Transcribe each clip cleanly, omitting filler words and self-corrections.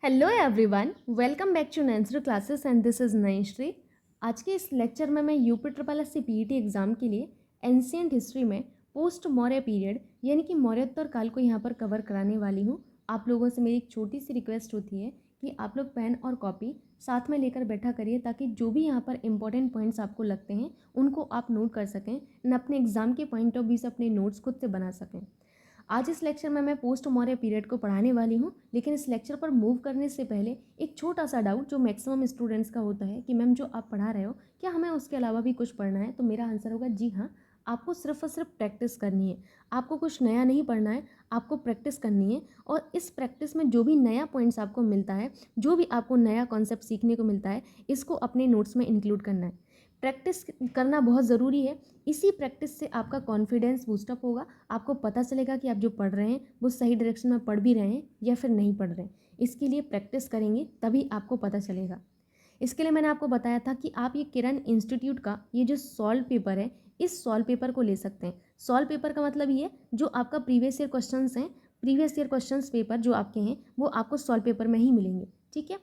Hello everyone, welcome back to नैंसरी classes and this is Nayanshree. आज के इस लेक्चर में मैं UP triple S C PET exam के लिए एंशिएंट हिस्ट्री में पोस्ट मौर्य पीरियड यानी कि मौर्योत्तर काल को यहाँ पर कवर कराने वाली हूँ। आप लोगों से मेरी एक छोटी सी रिक्वेस्ट होती है कि आप लोग पेन और कॉपी साथ में लेकर बैठा करिए ताकि जो भी यहाँ पर इंपॉर्टेंट पॉइंट्स आपको लगते हैं उनको आप नोट कर सकें एंड अपने एग्ज़ाम के पॉइंट ऑफ व्यू से अपने नोट्स खुद से बना सकें। आज इस लेक्चर में मैं पोस्ट मौर्य पीरियड को पढ़ाने वाली हूँ, लेकिन इस लेक्चर पर मूव करने से पहले एक छोटा सा डाउट जो मैक्सिमम स्टूडेंट्स का होता है कि मैम जो आप पढ़ा रहे हो क्या हमें उसके अलावा भी कुछ पढ़ना है। तो मेरा आंसर होगा जी हाँ, आपको सिर्फ और सिर्फ प्रैक्टिस करनी है। आपको कुछ नया नहीं पढ़ना है, आपको प्रैक्टिस करनी है। और इस प्रैक्टिस में जो भी नया पॉइंट्स आपको मिलता है, जो भी आपको नया कॉन्सेप्ट सीखने को मिलता है, इसको अपने नोट्स में इंक्लूड करना है। प्रैक्टिस करना बहुत ज़रूरी है। इसी प्रैक्टिस से आपका कॉन्फिडेंस बूस्टअप होगा। आपको पता चलेगा कि आप जो पढ़ रहे हैं वो सही डायरेक्शन में पढ़ भी रहे हैं या फिर नहीं पढ़ रहे हैं। इसके लिए प्रैक्टिस करेंगे तभी आपको पता चलेगा। इसके लिए मैंने आपको बताया था कि आप ये किरण इंस्टीट्यूट का ये जो सॉल्व पेपर है, इस सॉल्व पेपर को ले सकते हैं। सॉल्व पेपर का मतलब ये जो आपका प्रीवियस ईयर क्वेश्चंस हैं, प्रीवियस ईयर क्वेश्चंस पेपर जो आपके हैं वो आपको सॉल्व पेपर में ही मिलेंगे। ठीक है,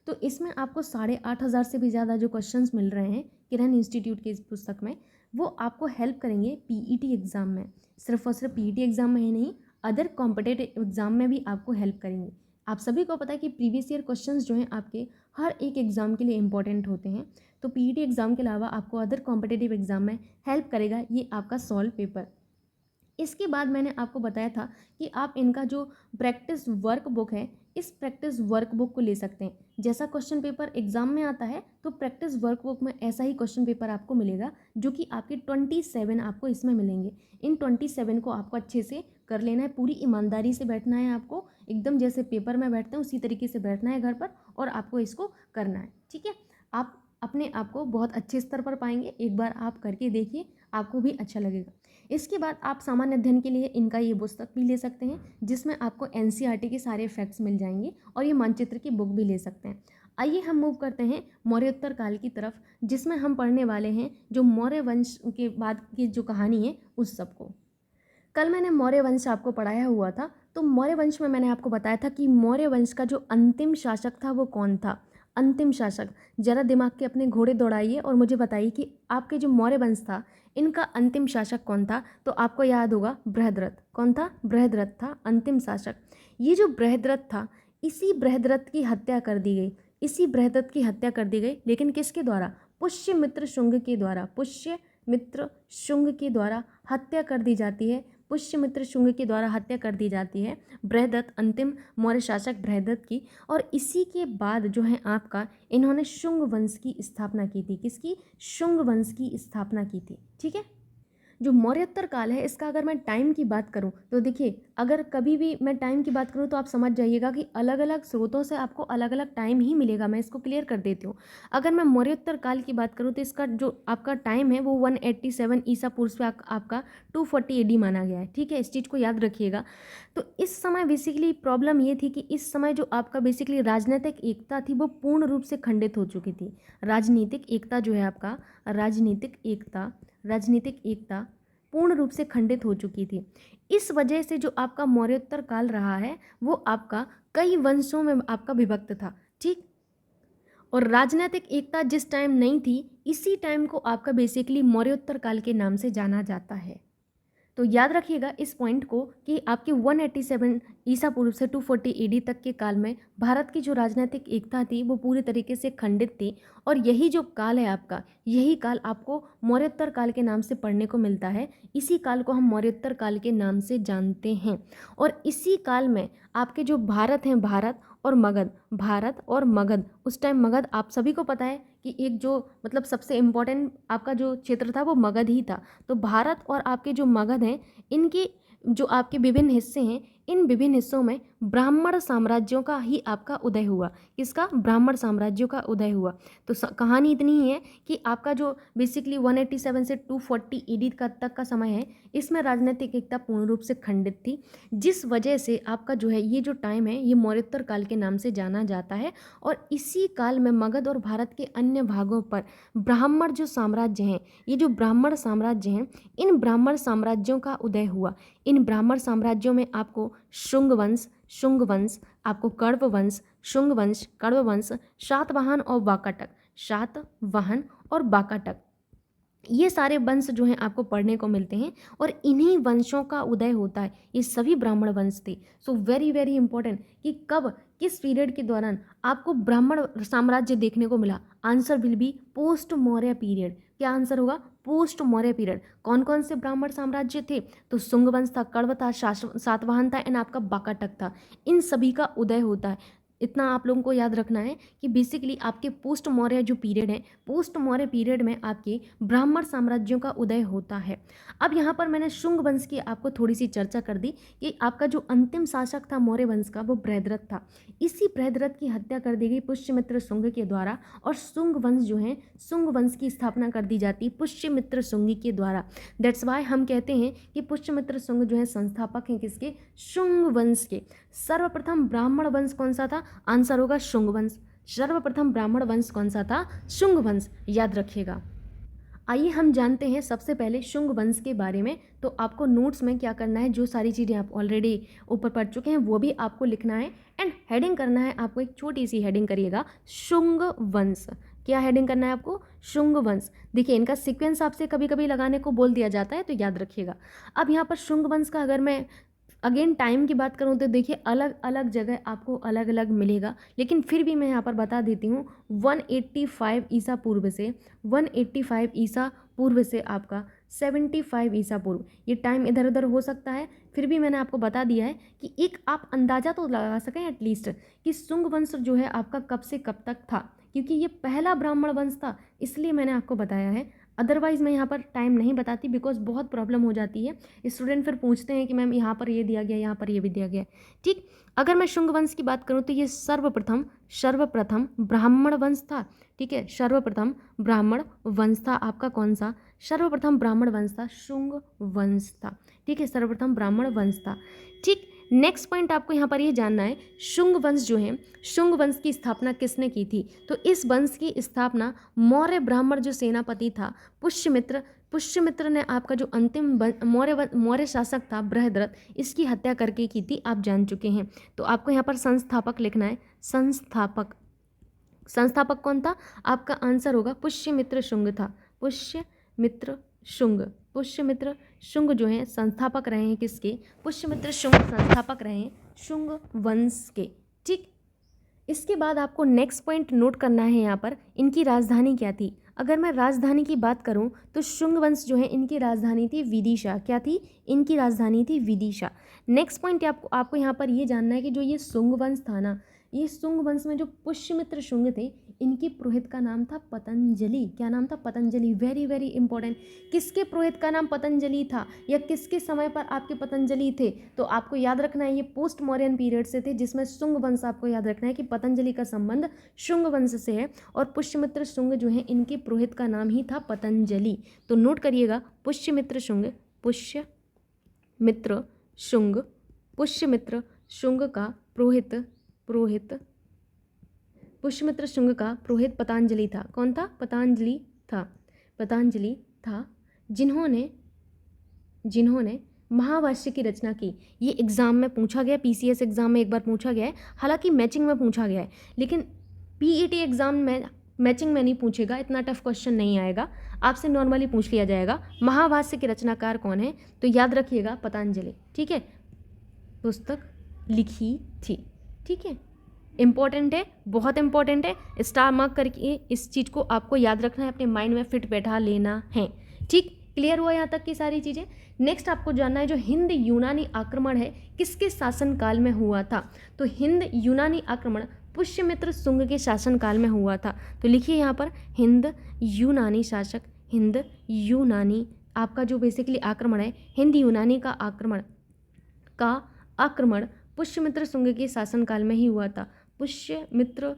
तो इसमें आपको 8,500 से भी ज़्यादा जो क्वेश्चंस मिल रहे हैं किरण इंस्टीट्यूट की इस पुस्तक में, वो आपको हेल्प करेंगे पीईटी एग्ज़ाम में। सिर्फ और सिर्फ पीईटी एग्ज़ाम में ही नहीं, अदर कॉम्पिटिटिव एग्ज़ाम में भी आपको हेल्प करेंगे। आप सभी को पता है कि प्रीवियस ईयर क्वेश्चंस जो हैं आपके हर एक एग्ज़ाम के लिए इंपॉर्टेंट होते हैं। तो पीईटी एग्ज़ाम के अलावा आपको अदर कॉम्पिटिटिव एग्ज़ाम में हेल्प करेगा ये आपका सॉल्व पेपर। इसके बाद मैंने आपको बताया था कि आप इनका जो प्रैक्टिस वर्क बुक है, इस प्रैक्टिस वर्क बुक को ले सकते हैं। जैसा क्वेश्चन पेपर एग्जाम में आता है तो प्रैक्टिस वर्क बुक में ऐसा ही क्वेश्चन पेपर आपको मिलेगा, जो कि आपके 27 आपको इसमें मिलेंगे। इन 27 को आपको अच्छे से कर लेना है, पूरी ईमानदारी से बैठना है। आपको एकदम जैसे पेपर में बैठते हैं उसी तरीके से बैठना है घर पर, और आपको इसको करना है। ठीक है, आप अपने आप को बहुत अच्छे स्तर पर पाएंगे। एक बार आप करके देखिए, आपको भी अच्छा लगेगा। इसके बाद आप सामान्य अध्ययन के लिए इनका ये पुस्तक भी ले सकते हैं, जिसमें आपको एनसीईआरटी के सारे फैक्ट्स मिल जाएंगे, और ये मानचित्र की बुक भी ले सकते हैं। आइए हम मूव करते हैं मौर्योत्तर काल की तरफ, जिसमें हम पढ़ने वाले हैं जो मौर्य वंश के बाद की जो कहानी है उस सब को। कल मैंने मौर्य वंश आपको पढ़ाया हुआ था, तो मौर्य वंश में मैंने आपको बताया था कि मौर्य वंश का जो अंतिम शासक था वो कौन था। अंतिम शासक, जरा दिमाग के अपने घोड़े दौड़ाइए और मुझे बताइए कि आपके जो मौर्य वंश था इनका अंतिम शासक कौन था। तो आपको याद होगा बृहद्रथ। कौन था? बृहद्रथ था अंतिम शासक। ये जो बृहद्रथ था, इसी बृहद्रथ की हत्या कर दी गई। इसी बृहद्रथ की हत्या कर दी गई, लेकिन किसके द्वारा? पुष्यमित्र शुंग के द्वारा। पुष्यमित्र शुंग के द्वारा हत्या कर दी जाती है। पुष्यमित्र शुंग के द्वारा हत्या कर दी जाती है बृहद्रथ, अंतिम मौर्य शासक बृहद्रथ की। और इसी के बाद जो है आपका इन्होंने शुंग वंश की स्थापना की थी। किसकी? शुंग वंश की स्थापना की थी। ठीक है, जो मौर्योत्तर काल है इसका अगर मैं टाइम की बात करूं तो देखिए, अगर कभी भी मैं टाइम की बात करूं तो आप समझ जाइएगा कि अलग अलग स्रोतों से आपको अलग अलग टाइम ही मिलेगा। मैं इसको क्लियर कर देती हूँ। अगर मैं मौर्योत्तर काल की बात करूं तो इसका जो आपका टाइम है वो 187 ईसा पूर्व से आपका 240 AD माना गया है। ठीक है, इस चीज़ को याद रखिएगा। तो इस समय बेसिकली प्रॉब्लम ये थी कि इस समय जो आपका बेसिकली राजनीतिक एकता थी वो पूर्ण रूप से खंडित हो चुकी थी। राजनीतिक एकता जो है आपका, राजनीतिक एकता पूर्ण रूप से खंडित हो चुकी थी। इस वजह से जो आपका मौर्योत्तर काल रहा है वो आपका कई वंशों में आपका विभक्त था। ठीक, और राजनीतिक एकता जिस टाइम नहीं थी, इसी टाइम को आपका बेसिकली मौर्योत्तर काल के नाम से जाना जाता है। तो याद रखिएगा इस पॉइंट को कि आपकी 187 ईसा पूर्व से 240 AD तक के काल में भारत की जो राजनीतिक एकता थी वो पूरी तरीके से खंडित थी। और यही जो काल है आपका, यही काल आपको मौर्योत्तर काल के नाम से पढ़ने को मिलता है। इसी काल को हम मौर्योत्तर काल के नाम से जानते हैं। और इसी काल में आपके जो भारत हैं, भारत और मगध, उस टाइम मगध आप सभी को पता है कि एक जो मतलब सबसे इम्पोर्टेंट आपका जो क्षेत्र था वो मगध ही था। तो भारत और आपके जो मगध हैं, इनके जो आपके विभिन्न हिस्से हैं, इन विभिन्न हिस्सों में ब्राह्मण साम्राज्यों का ही आपका उदय हुआ। किसका? ब्राह्मण साम्राज्यों का उदय हुआ। तो कहानी इतनी ही है कि आपका जो बेसिकली 187 से 240 AD का तक का समय है, इसमें राजनीतिक एकता पूर्ण रूप से खंडित थी, जिस वजह से आपका जो है ये जो टाइम है ये मौर्योत्तर काल के नाम से जाना जाता है। और इसी काल में मगध और भारत के अन्य भागों पर ब्राह्मण जो साम्राज्य हैं, ये जो ब्राह्मण साम्राज्य हैं, इन ब्राह्मण साम्राज्यों का उदय हुआ। इन ब्राह्मण साम्राज्यों में आपको शुंग वंश, आपको कण्व वंश, शुंग वंश, कण्व वंश, शातवाहन और वाकाटक, शातवाहन और वाकाटक, ये सारे वंश जो हैं आपको पढ़ने को मिलते हैं और इन्हीं वंशों का उदय होता है। ये सभी ब्राह्मण वंश थे। सो वेरी वेरी इंपॉर्टेंट कि कब, किस पीरियड के दौरान आपको ब्राह्मण साम्राज्य देखने को मिला। Answer will be post Maurya period. क्या आंसर होगा? Post Maurya period. कौन कौन से ब्राह्मण साम्राज्य थे? तो शुंग वंश था, कण्व था, सातवाहन था एंड आपका वाकाटक था। इन सभी का उदय होता है। इतना आप लोगों को याद रखना है कि बेसिकली आपके पोस्ट मौर्य जो पीरियड है, पोस्ट मौर्य पीरियड में आपके ब्राह्मण साम्राज्यों का उदय होता है। अब यहाँ पर मैंने शुंग वंश की आपको थोड़ी सी चर्चा कर दी कि आपका जो अंतिम शासक था मौर्य वंश का वो बृहद्रथ था। इसी बृहद्रथ की हत्या कर दी गई पुष्यमित्र शुंग के द्वारा और शुंग वंश जो है, शुंग वंश की स्थापना कर दी जाती पुष्यमित्र शुंग के द्वारा। दैट्स वाई हम कहते हैं कि पुष्यमित्र शुंग जो है संस्थापक हैं किसके? शुंग वंश के। सर्वप्रथम ब्राह्मण वंश कौन सा था? आंसर होगा शुंग वंश। सर्वप्रथम ब्राह्मण वंश कौन सा था? शुंग वंश, याद रखिएगा। आइए हम जानते हैं सबसे पहले शुंग वंश के बारे में। तो आपको नोट्स में क्या करना है, जो सारी चीज़ें आप ऑलरेडी ऊपर पढ़ चुके हैं वो भी आपको लिखना है एंड हेडिंग करना है। आपको एक छोटी सी हेडिंग करिएगा, शुंग वंश। क्या हेडिंग करना है आपको? शुंग वंश। देखिए इनका सीक्वेंस आपसे कभी कभी लगाने को बोल दिया जाता है तो याद रखिएगा। अब यहाँ पर शुंग वंश का अगर मैं अगेन टाइम की बात करूँ तो देखिए अलग अलग जगह आपको अलग अलग मिलेगा, लेकिन फिर भी मैं यहाँ पर बता देती हूँ 185 ईसा पूर्व से 185 ईसा पूर्व से आपका 75 ईसा पूर्व, ये टाइम इधर उधर हो सकता है। फिर भी मैंने आपको बता दिया है कि एक आप अंदाज़ा तो लगा सकें एटलीस्ट कि शुंग वंश जो है आपका कब से कब तक था, क्योंकि ये पहला ब्राह्मण वंश था इसलिए मैंने आपको बताया है। अदरवाइज़ मैं यहाँ पर टाइम नहीं बताती बिकॉज बहुत प्रॉब्लम हो जाती है। स्टूडेंट फिर पूछते हैं कि मैम यहाँ पर ये दिया गया, यहाँ पर ये भी दिया गया। ठीक, अगर मैं शुंग वंश की बात करूँ तो ये सर्वप्रथम ब्राह्मण वंश था। ठीक है, सर्वप्रथम ब्राह्मण वंश था आपका कौन सा? सर्वप्रथम ब्राह्मण वंश था, शुंग वंश था। ठीक है, सर्वप्रथम ब्राह्मण वंश था। ठीक, नेक्स्ट पॉइंट आपको यहाँ पर ये जानना है, शुंग वंश जो है, शुंग वंश की स्थापना किसने की थी? तो इस वंश की स्थापना मौर्य ब्राह्मण जो सेनापति था पुष्यमित्र ने आपका जो अंतिम मौर्य शासक था बृहद्रथ, इसकी हत्या करके की थी, आप जान चुके हैं। तो आपको यहाँ पर संस्थापक लिखना है, संस्थापक कौन था? आपका आंसर होगा पुष्यमित्र शुंग था। पुष्यमित्र शुंग जो है संस्थापक रहे हैं किसके? पुष्यमित्र शुंग संस्थापक रहे हैं शुंग वंश के। ठीक, इसके बाद आपको नेक्स्ट पॉइंट नोट करना है यहाँ पर, इनकी राजधानी क्या थी। अगर मैं राजधानी की बात करूँ तो शुंग वंश जो है इनकी राजधानी थी विदिशा। क्या थी? इनकी राजधानी थी विदिशा। नेक्स्ट पॉइंट आपको यहाँ पर ये जानना है कि जो ये शुंग वंश था ना, ये शुंग वंश में जो पुष्यमित्र शुंग थे इनके पुरोहित का नाम था पतंजलि। क्या नाम था? पतंजलि। Very very important. किसके पुरोहित का नाम पतंजलि था या किसके समय पर आपके पतंजलि थे? तो आपको याद रखना है ये पोस्ट मौर्यन पीरियड से थे, जिसमें शुंग वंश, आपको याद रखना है कि पतंजलि का संबंध शुंग वंश से है और पुष्यमित्र शुंग जो है इनके पुरोहित का नाम ही था पतंजलि। तो नोट करिएगा, पुष्यमित्र शुंग का पुरोहित पुष्यमित्र शुंग का पुरोहित पतंजलि था। कौन था? पतंजलि था जिन्होंने महाभाष्य की रचना की। ये एग्जाम में पूछा गया, पीसीएस एग्जाम में एक बार पूछा गया है, हालांकि मैचिंग में पूछा गया है, लेकिन पीईटी एग्जाम में मैचिंग में नहीं पूछेगा, इतना टफ क्वेश्चन नहीं आएगा, आपसे नॉर्मली पूछ लिया जाएगा महाभाष्य के रचनाकार कौन है। तो याद रखिएगा पतंजलि। ठीक है, पुस्तक लिखी थी। ठीक है, इंपॉर्टेंट है, बहुत इंपॉर्टेंट है, स्टार मार्क करके इस चीज़ को आपको याद रखना है, अपने माइंड में फिट बैठा लेना है। ठीक, क्लियर हुआ यहाँ तक की सारी चीज़ें। नेक्स्ट आपको जानना है जो हिंद यूनानी आक्रमण है किसके शासनकाल में हुआ था। तो हिंद यूनानी आक्रमण पुष्यमित्र शुंग के शासनकाल में हुआ था। तो लिखिए यहाँ पर हिंद यूनानी आपका जो बेसिकली आक्रमण है, हिंद यूनानी का आक्रमण पुष्यमित्र शुंग के शासनकाल में ही हुआ था। पुष्यमित्र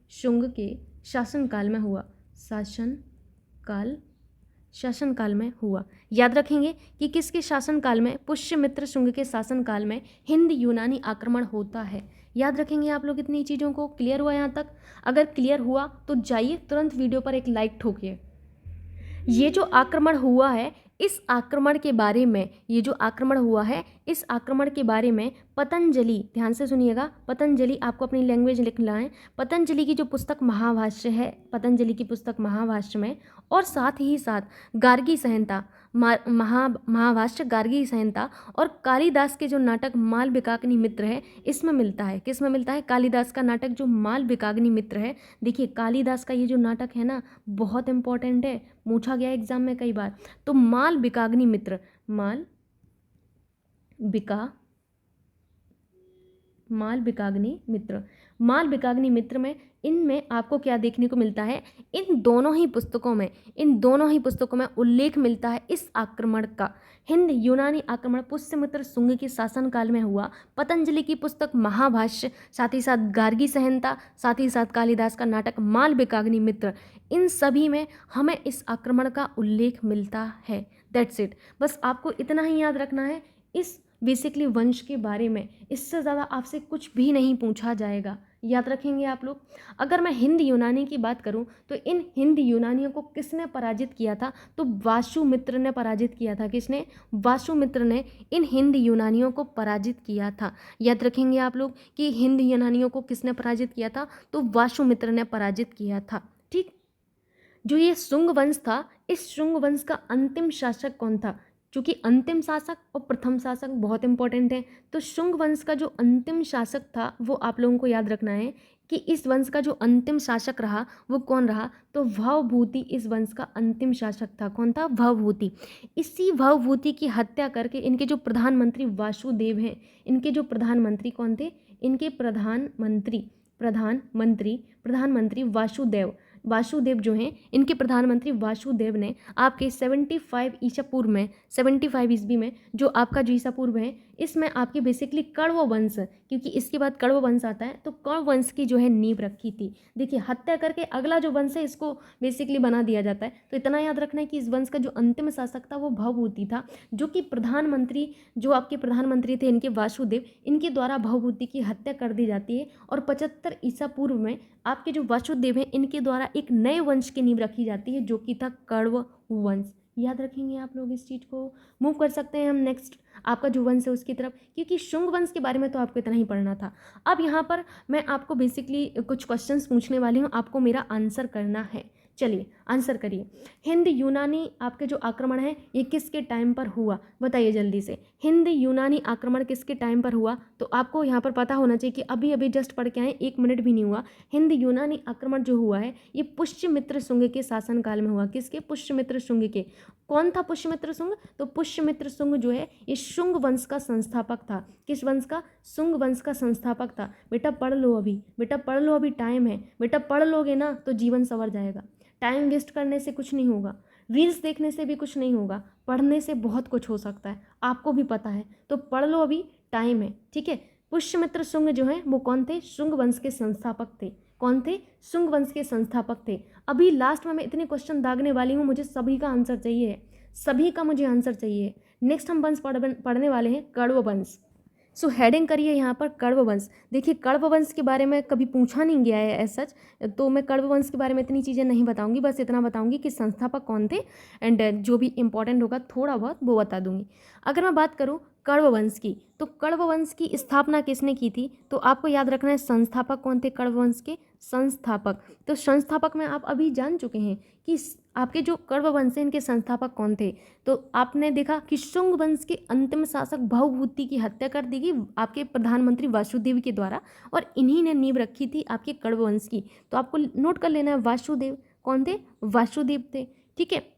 शुंग के शासनकाल में हुआ। याद रखेंगे कि किसके शासनकाल में? पुष्यमित्र शुंग के शासनकाल में हिंद यूनानी आक्रमण होता है। याद रखेंगे आप लोग इतनी चीज़ों को। क्लियर हुआ यहाँ तक? अगर क्लियर हुआ तो जाइए तुरंत वीडियो पर एक लाइक ठोकिए। ये जो आक्रमण हुआ है, इस आक्रमण के बारे में, ये जो आक्रमण हुआ है इस आक्रमण के बारे में पतंजलि, ध्यान से सुनिएगा, पतंजलि आपको अपनी लैंग्वेज लिखना है। पतंजलि की जो पुस्तक महाभाष्य है, पतंजलि की पुस्तक महाभाष्य में, और साथ ही साथ गार्गी संहिता, महाभाष्य, गार्गी संहिता और कालिदास के जो नाटक मालविकाग्नि मित्र है, इसमें मिलता है। किस में मिलता है? कालिदास का नाटक जो मालविकाग्नि मित्र है। देखिए कालिदास का ये जो नाटक है ना, बहुत इंपॉर्टेंट है, पूछा गया एग्जाम में कई बार। तो मालविकाग्नि मित्र, मालविकाग्नि मित्र, मालविकाग्नि मित्र में, इनमें आपको क्या देखने को मिलता है? इन दोनों ही पुस्तकों में उल्लेख मिलता है इस आक्रमण का। हिंद यूनानी आक्रमण पुष्यमित्र शुंग के शासनकाल में हुआ। पतंजलि की पुस्तक महाभाष्य, साथ ही साथ गार्गी संहिता, साथ ही साथ कालिदास का नाटक मालविकाग्नि मित्र, इन सभी में हमें इस आक्रमण का उल्लेख मिलता है। That's it. बस आपको इतना ही याद रखना है इस बेसिकली वंश के बारे में। इससे ज़्यादा आपसे कुछ भी नहीं पूछा जाएगा, याद रखेंगे आप लोग। अगर मैं हिंद यूनानी की बात करूं तो इन हिंद यूनानियों को किसने पराजित किया था? तो वासुमित्र ने पराजित किया था। किसने? वासुमित्र ने इन हिंद यूनानियों को पराजित किया था। याद रखेंगे आप लोग कि हिंद यूनानियों को किसने पराजित किया था? तो वासुमित्र ने पराजित किया था। ठीक। जो ये शुंग वंश था, इस शुंग वंश का अंतिम शासक कौन था? क्योंकि अंतिम शासक और प्रथम शासक बहुत इंपॉर्टेंट है। तो शुंग वंश का जो अंतिम शासक था वो आप लोगों को याद रखना है कि इस वंश का जो अंतिम शासक रहा वो कौन रहा? तो भवभूति इस वंश का अंतिम शासक था। कौन था? भवभूति। इसी भवभूति की हत्या करके इनके जो प्रधानमंत्री वासुदेव हैं, इनके जो प्रधानमंत्री कौन थे? इनके प्रधानमंत्री वासुदेव जो हैं, इनके प्रधानमंत्री वासुदेव ने आपके 75 ईसा पूर्व में, 75 ईस्वी में, जो आपका जो ईसा पूर्व है, इसमें आपके बेसिकली कण्व वंश, क्योंकि इसके बाद कण्व वंश आता है, तो कण्व वंश की जो है नींव रखी थी। देखिए हत्या करके अगला जो वंश है इसको बेसिकली बना दिया जाता है। तो इतना याद रखना है कि इस वंश का जो अंतिम शासक था वो भवभूति था, जो कि प्रधानमंत्री, जो आपके प्रधानमंत्री थे इनके वासुदेव, इनके द्वारा भवभूति की हत्या कर दी जाती है। और 75 ईसा पूर्व में आपके जो वासुदेव हैं इनके द्वारा एक नए वंश की नींव रखी जाती है, जो कि था कण्व वंश। याद रखेंगे आप लोग इस चीज़ को। मूव कर सकते हैं हम नेक्स्ट आपका जो वंश है उसकी तरफ, क्योंकि शुंग वंश के बारे में तो आपको इतना ही पढ़ना था। अब यहाँ पर मैं आपको बेसिकली कुछ क्वेश्चंस पूछने वाली हूँ, आपको मेरा आंसर करना है। चलिए आंसर करिए। हिंद यूनानी आपके जो आक्रमण है ये किसके टाइम पर हुआ? बताइए जल्दी से। हिंद यूनानी आक्रमण किसके टाइम पर हुआ? तो आपको यहाँ पर पता होना चाहिए कि अभी अभी जस्ट पढ़ के आए, 1 मिनट भी नहीं हुआ। हिंद यूनानी आक्रमण जो हुआ है ये पुष्यमित्र शुंग के शासनकाल में हुआ। किसके? पुष्यमित्र शुंग के। कौन था पुष्यमित्र शुंग? तो पुष्यमित्र शुंग जो है ये शुंग वंश का संस्थापक था। किस वंश का? शुंग वंश का संस्थापक था। बेटा पढ़ लो अभी, बेटा पढ़ लो, अभी टाइम है। बेटा पढ़ लोगे ना तो जीवन संवर जाएगा। टाइम वेस्ट करने से कुछ नहीं होगा, रील्स देखने से भी कुछ नहीं होगा, पढ़ने से बहुत कुछ हो सकता है, आपको भी पता है। तो पढ़ लो, अभी टाइम है, ठीक है। पुष्यमित्र शुंग जो है वो कौन थे? शुंग वंश के संस्थापक थे। कौन थे? शुंग वंश के संस्थापक थे। अभी लास्ट में मैं इतने क्वेश्चन दागने वाली हूँ, मुझे सभी का आंसर चाहिए, सभी का मुझे आंसर चाहिए। नेक्स्ट हम वंश पढ़ने वाले हैं कण्व वंश। सो हेडिंग करिए यहाँ पर कण्व वंश। देखिए कण्व वंश के बारे में कभी पूछा नहीं गया है एज सच, तो मैं कण्व वंश के बारे में इतनी चीज़ें नहीं बताऊंगी, बस इतना बताऊंगी कि संस्थापक कौन थे, एंड जो भी इंपॉर्टेंट होगा थोड़ा बहुत वो बता दूंगी। अगर मैं बात करूँ कण्व वंश की, तो कण्व वंश की स्थापना किसने की थी? तो आपको याद रखना है संस्थापक कौन थे कण्व वंश के? संस्थापक। तो संस्थापक में आप अभी जान चुके हैं कि आपके जो कण्व वंश है इनके संस्थापक कौन थे। तो आपने देखा कि शुंग वंश के अंतिम शासक भवभूति की हत्या कर दी गई आपके प्रधानमंत्री वासुदेव के द्वारा, और इन्हीं ने नींव रखी थी आपके कण्व वंश की। तो आपको नोट कर लेना है वासुदेव। कौन थे? वासुदेव थे, ठीक है।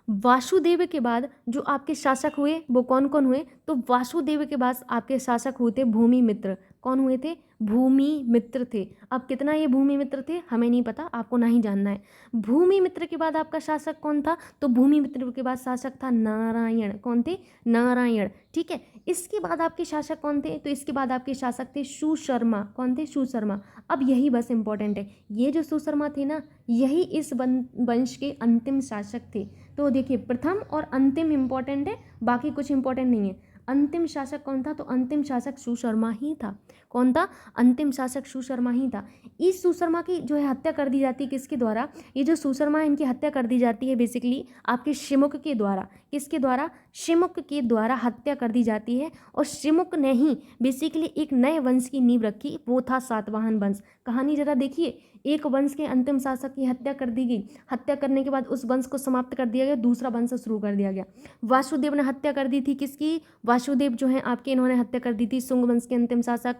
वासुदेव के बाद जो आपके शासक हुए वो कौन कौन हुए? तो वासुदेव के बाद आपके शासक हुए थे भूमिमित्र। कौन हुए थे? भूमिमित्र थे। अब कितना ये भूमिमित्र थे हमें नहीं पता, आपको नहीं जानना है। भूमिमित्र के बाद आपका शासक कौन था? तो भूमिमित्र के बाद शासक था नारायण। कौन थे? नारायण, ठीक है। इसके बाद आपके शासक कौन थे? तो इसके बाद आपके शासक थे सुशर्मा। कौन थे? सुशर्मा। अब यही बस इंपॉर्टेंट है, ये जो सुशर्मा थे ना, यही इस वंश के अंतिम शासक थे। तो देखिए प्रथम और अंतिम इंपॉर्टेंट है, बाकी कुछ इंपॉर्टेंट नहीं है। अंतिम शासक कौन था? तो अंतिम शासक सुशर्मा ही था। कौन था? अंतिम शासक सुशर्मा ही था। इस सुशर्मा की जो है हत्या कर दी जाती है किसके द्वारा? ये जो सुशर्मा है इनकी हत्या कर दी जाती है बेसिकली आपके शिमुख के द्वारा। किसके द्वारा? शिमुक के द्वारा हत्या कर दी जाती है और शिमुक ने ही बेसिकली एक नए वंश की नींव रखी, वो था सातवाहन वंश। कहानी जरा देखिए, एक वंश के अंतिम शासक की हत्या कर दी गई, हत्या करने के बाद उस वंश को समाप्त कर दिया गया, दूसरा वंश शुरू कर दिया गया। वासुदेव ने हत्या कर दी थी किसकी? वासुदेव जो है आपके, इन्होंने हत्या कर दी थी शुंग वंश के अंतिम शासक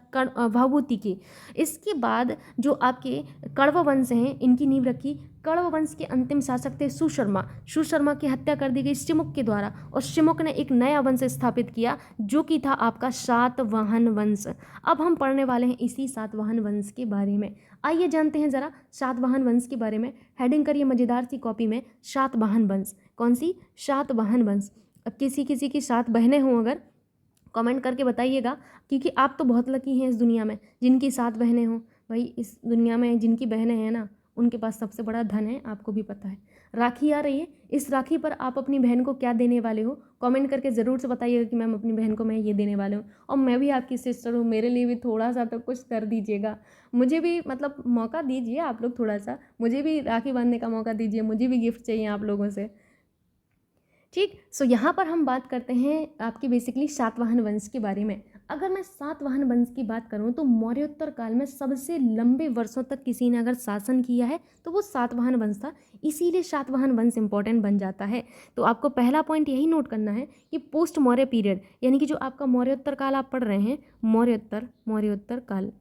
भभूति की। इसके बाद जो आपके कण्व वंश हैं, इनकी नींव रखी। कण्व वंश के अंतिम शासक थे सुशर्मा। सुशर्मा की हत्या कर दी गई शिमुक के द्वारा और शिमुक ने एक नया वंश स्थापित किया जो कि था आपका सातवाहन वंश। अब हम पढ़ने वाले हैं इसी सातवाहन वंश के बारे में। आइए जानते हैं ज़रा सातवाहन वंश के बारे में। हेडिंग करिए मज़ेदार सी कॉपी में, सातवाहन वंश। कौन सी? सातवाहन वंश। अब किसी किसी की 7 बहनें हों अगर, कमेंट करके बताइएगा, क्योंकि आप तो बहुत लकी हैं इस दुनिया में जिनकी 7 बहनें हों। भाई इस दुनिया में जिनकी बहनें हैं ना, उनके पास सबसे बड़ा धन है, आपको भी पता है। राखी आ रही है, इस राखी पर आप अपनी बहन को क्या देने वाले हो? कमेंट करके ज़रूर से बताइएगा कि मैम अपनी बहन को मैं ये देने वाले हूँ। और मैं भी आपकी सिस्टर हूँ, मेरे लिए भी थोड़ा सा तो कुछ कर दीजिएगा। मुझे भी मतलब मौका दीजिए आप लोग, थोड़ा सा मुझे भी राखी बांधने का मौका दीजिए, मुझे भी गिफ्ट चाहिए आप लोगों से। ठीक, सो यहाँ पर हम बात करते हैं आपकी बेसिकली सातवाहन वंश के बारे में। अगर मैं सातवाहन वंश की बात करूँ तो मौर्योत्तर काल में सबसे लंबे वर्षों तक किसी ने अगर शासन किया है तो वो सातवाहन वंश था, इसीलिए सातवाहन वंश इंपॉर्टेंट बन जाता है। तो आपको पहला पॉइंट यही नोट करना है कि पोस्ट मौर्य पीरियड, यानी कि जो आपका मौर्योत्तर काल आप पढ़ रहे हैं, मौर्योत्तर काल,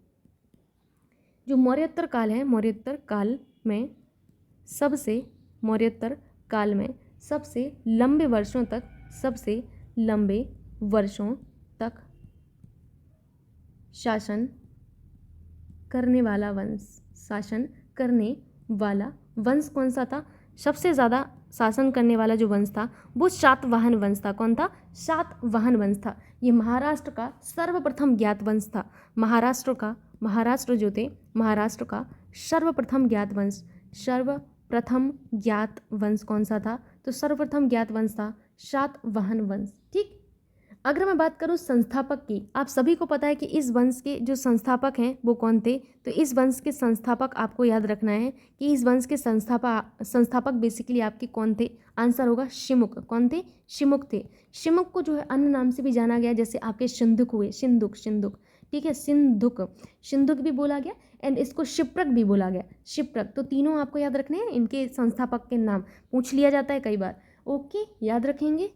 जो मौर्योत्तर काल है, मौर्योत्तर काल में सबसे लंबे वर्षों तक शासन करने वाला वंश कौन सा था? सबसे ज़्यादा शासन करने वाला जो वंश था वो सातवाहन वंश था। कौन था? सातवाहन वंश था। ये महाराष्ट्र का सर्वप्रथम ज्ञात वंश था। महाराष्ट्र का सर्वप्रथम ज्ञात वंश कौन सा था? तो सर्वप्रथम ज्ञात वंश था सातवाहन वंश। ठीक, अगर मैं बात करूं संस्थापक की, आप सभी को पता है कि इस वंश के जो संस्थापक हैं वो कौन थे? तो इस वंश के संस्थापक आपको याद रखना है कि इस वंश के संस्थापक बेसिकली आपके कौन थे? आंसर होगा शिमुक। कौन थे? शिमुक थे। शिमुक को जो है अन्य नाम से भी जाना गया, जैसे आपके सिंधुक हुए, सिंधुक, ठीक है, सिंधुक भी बोला गया, एंड इसको शिप्रक भी बोला गया, शिप्रक। तो तीनों आपको याद रखने हैं, इनके संस्थापक के नाम पूछ लिया जाता है कई बार। ओके, याद रखेंगे।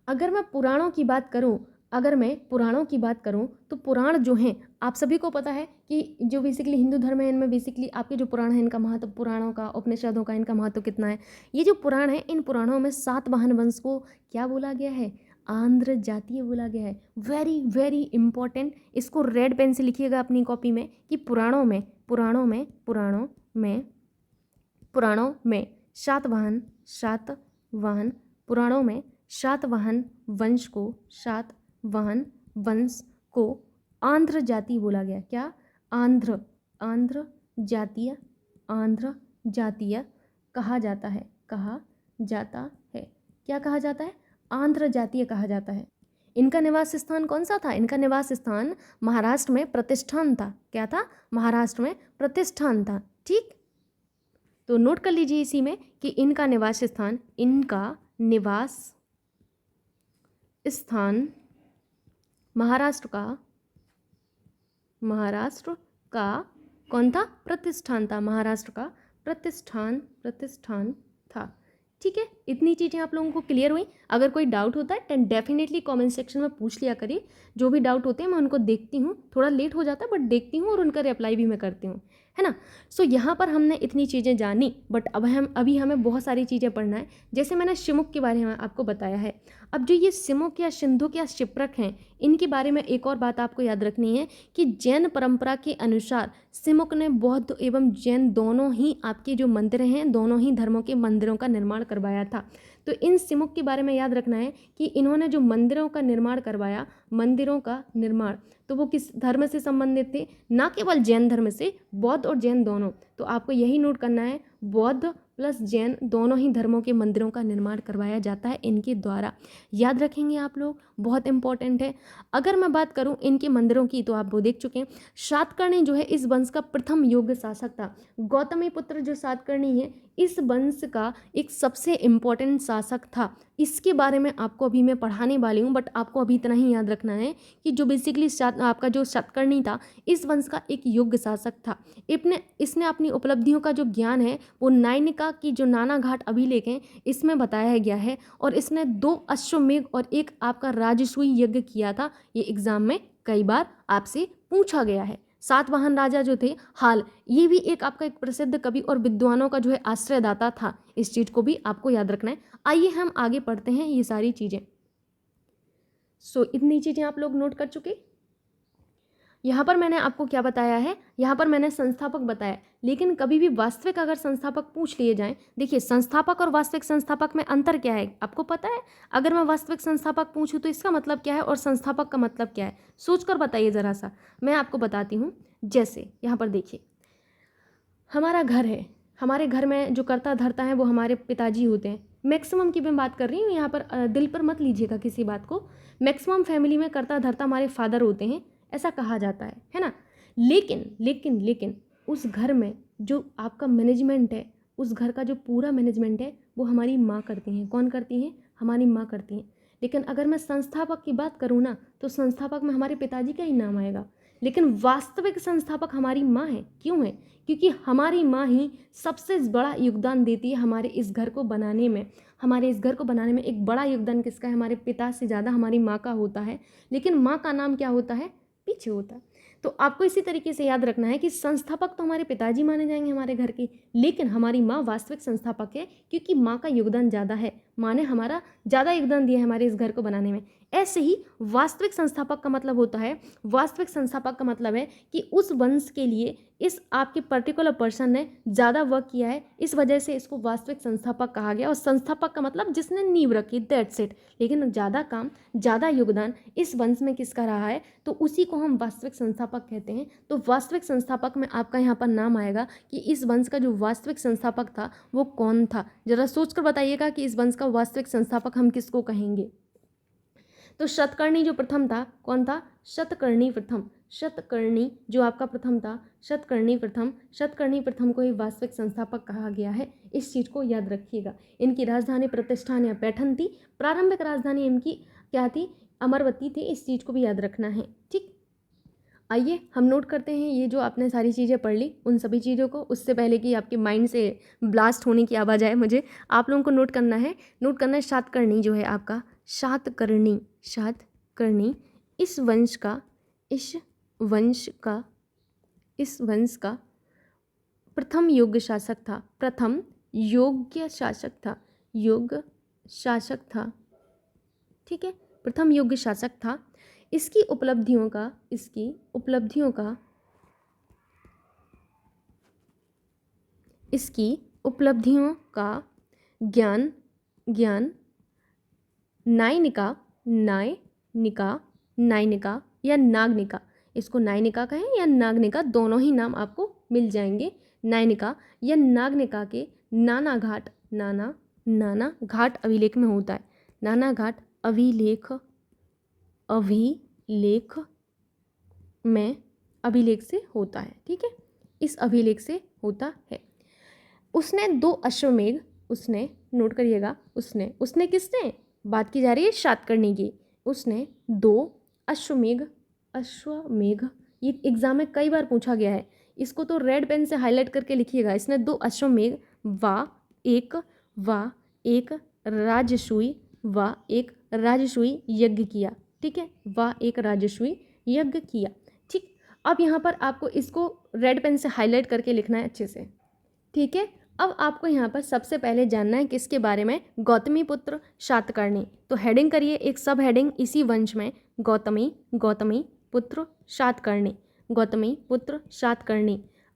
अगर मैं पुराणों की बात करूं तो पुराण जो हैं आप सभी को पता है कि जो बेसिकली हिंदू धर्म है, इनमें बेसिकली आपके जो पुराण हैं इनका महत्व, पुराणों का, उपनिषदों का इनका महत्व कितना है। ये जो पुराण है, इन पुराणों में सातवाहन वंश को क्या बोला गया है? आंध्र जातीय बोला गया है। वेरी वेरी इंपॉर्टेंट, इसको रेड पेन से लिखिएगा अपनी कॉपी में कि पुराणों में सातवाहन पुराणों में सातवाहन वंश को आंध्र जाति बोला गया। क्या? आंध्र जातीय कहा जाता है। क्या कहा जाता है? आंध्र जातीय कहा जाता है। इनका निवास स्थान कौन सा था? इनका निवास स्थान महाराष्ट्र में प्रतिष्ठान था। क्या था? महाराष्ट्र में प्रतिष्ठान था। ठीक, तो नोट कर लीजिए इसी में कि इनका निवास स्थान महाराष्ट्र का कौन था? प्रतिष्ठान था। महाराष्ट्र का प्रतिष्ठान था। ठीक है, इतनी चीज़ें आप लोगों को क्लियर हुई। अगर कोई डाउट होता है तो डेफिनेटली कमेंट सेक्शन में पूछ लिया करिए। जो भी डाउट होते हैं मैं उनको देखती हूँ, थोड़ा लेट हो जाता है बट देखती हूँ और उनका रिप्लाई भी मैं करती हूँ, है ना। सो यहाँ पर हमने इतनी चीज़ें जानी, बट अभी हमें बहुत सारी चीज़ें पढ़ना है। जैसे मैंने शिमुक के बारे में आपको बताया है। अब जो ये शिमुक या सिंधुक या शिप्रक हैं, इनके बारे में एक और बात आपको याद रखनी है कि जैन परंपरा के अनुसार शिमुक ने बौद्ध एवं जैन दोनों ही आपके जो मंदिर हैं, दोनों ही धर्मों के मंदिरों का निर्माण करवाया था। तो इन शिमुक के बारे में याद रखना है कि इन्होंने जो मंदिरों का निर्माण करवाया, तो वो किस धर्म से संबंधित थे? ना केवल जैन धर्म से, बौद्ध और जैन दोनों। तो आपको यही नोट करना है, बौद्ध प्लस जैन दोनों ही धर्मों के मंदिरों का निर्माण करवाया जाता है इनके द्वारा। याद रखेंगे आप लोग, बहुत इंपॉर्टेंट है। अगर मैं बात करूं इनके मंदिरों की तो आप वो देख चुके हैं। सातकर्णी जो है इस वंश का प्रथम योग्य शासक था। गौतमी पुत्र जो सातकर्णी है इस वंश का एक सबसे इम्पोर्टेंट शासक था। इसके बारे में आपको अभी मैं पढ़ाने वाली हूँ, बट आपको अभी इतना ही याद रखना है कि जो बेसिकली आपका जो सातकर्णी था इस वंश का एक योग्य शासक था। इसने अपनी उपलब्धियों का जो ज्ञान है वो नायनिका की जो नाना घाट अभिलेख हैं इसमें बताया गया है। और इसने 2 अश्वमेध और एक आपका राजसूय यज्ञ किया था। ये एग्जाम में कई बार आपसे पूछा गया है। सातवाहन राजा जो थे हाल, ये भी एक आपका एक प्रसिद्ध कवि और विद्वानों का जो है आश्रयदाता था। इस चीज को भी आपको याद रखना है। आइए हम आगे पढ़ते हैं ये सारी चीजें। इतनी चीजें आप लोग नोट कर चुके। यहाँ पर मैंने आपको क्या बताया है, यहाँ पर मैंने संस्थापक बताया, लेकिन कभी भी वास्तविक अगर संस्थापक पूछ लिए जाएं, देखिए संस्थापक और वास्तविक संस्थापक में अंतर क्या है आपको पता है? अगर मैं वास्तविक संस्थापक पूछूं तो इसका मतलब क्या है और संस्थापक का मतलब क्या है, सोचकर बताइए ज़रा सा। मैं आपको बताती हूँ। जैसे यहाँ पर देखिए, हमारा घर है, हमारे घर में जो कर्ता धर्ता है वो हमारे पिताजी होते हैं। मैक्सिमम की मैं बात कर रही हूँ, यहाँ पर दिल पर मत लीजिएगा किसी बात को। मैक्सिमम फैमिली में कर्ता धर्ता हमारे फादर होते हैं, ऐसा कहा जाता है ना। लेकिन लेकिन लेकिन उस घर में जो आपका मैनेजमेंट है, उस घर का जो पूरा मैनेजमेंट है वो हमारी माँ करती हैं। कौन करती हैं? हमारी माँ करती हैं। लेकिन अगर मैं संस्थापक की बात करूँ ना तो संस्थापक में हमारे पिताजी का ही नाम आएगा, लेकिन वास्तविक संस्थापक हमारी माँ है। क्यों है? क्योंकि हमारी माँ ही सबसे बड़ा योगदान देती है हमारे इस घर को बनाने में। हमारे इस घर को बनाने में एक बड़ा योगदान किसका है? हमारे पिता से ज़्यादा हमारी माँ का होता है। लेकिन माँ का नाम क्या होता है? पीछे होता है। तो आपको इसी तरीके से याद रखना है कि संस्थापक तो हमारे पिताजी माने जाएंगे हमारे घर के, लेकिन हमारी माँ वास्तविक संस्थापक है क्योंकि माँ का योगदान ज़्यादा है। माँ ने हमारा ज़्यादा योगदान दिया है हमारे इस घर को बनाने में। ऐसे ही वास्तविक संस्थापक का मतलब होता है, वास्तविक संस्थापक का मतलब है कि उस वंश के लिए इस आपके पर्टिकुलर पर्सन ने ज़्यादा वर्क किया है, इस वजह से इसको वास्तविक संस्थापक कहा गया। और संस्थापक का मतलब जिसने नींव रखी, दैट्स इट। लेकिन ज़्यादा काम, ज़्यादा योगदान इस वंश में किसका रहा है तो उसी को हम वास्तविक संस्थापक कहते हैं। तो वास्तविक संस्थापक में आपका यहाँ पर नाम आएगा कि इस वंश का जो वास्तविक संस्थापक था वो कौन था। जरा सोचकर बताइएगा कि इस वंश का वास्तविक संस्थापक हम किसको कहेंगे। तो शतकर्णी जो प्रथम था, कौन था? शतकर्णी प्रथम। शतकर्णी जो आपका प्रथम था, शतकर्णी प्रथम। शतकर्णी प्रथम को ही वास्तविक संस्थापक कहा गया है। इस चीज़ को याद रखिएगा। इनकी राजधानी प्रतिष्ठान या पैठन थी। प्रारंभिक राजधानी इनकी क्या थी? अमरवती थी। इस चीज़ को भी याद रखना है, ठीक। आइए हम नोट करते हैं ये जो आपने सारी चीज़ें पढ़ ली उन सभी चीज़ों को। उससे पहले कि आपके माइंड से ब्लास्ट होने की आवाज़ आए, मुझे आप लोगों को नोट करना है सातकर्णी जो है आपका, सातकर्णी। सातकर्णी इस वंश का प्रथम योग्य शासक था। प्रथम योग्य शासक था, योग्य शासक था, ठीक है, प्रथम योग्य शासक था। इसकी उपलब्धियों का ज्ञान नायनिका या नागनिका, इसको नायनिका कहें या नागनिका, दोनों ही नाम आपको मिल जाएंगे। नायनिका या नागनिका के नाना घाट अभिलेख में होता है। नाना घाट अभिलेख में अभिलेख से होता है, ठीक है, इस अभिलेख से होता है। उसने 2 अश्वमेध, उसने नोट करिएगा, उसने किसने बात की जा रही है? सातकर्णी की। उसने 2 अश्वमेध, ये एग्जाम में कई बार पूछा गया है, इसको तो रेड पेन से हाईलाइट करके लिखिएगा। इसने 2 अश्वमेध व एक राजसूय यज्ञ किया, ठीक है, व एक राजसूय यज्ञ किया, ठीक। अब यहाँ पर आपको इसको रेड पेन से हाईलाइट करके लिखना है अच्छे से, ठीक है। अब आपको यहाँ पर सबसे पहले जानना है किसके बारे में? गौतमी पुत्र सातकर्णी। तो हेडिंग करिए, एक सब हेडिंग इसी वंश में, गौतमी पुत्र सातकर्णी।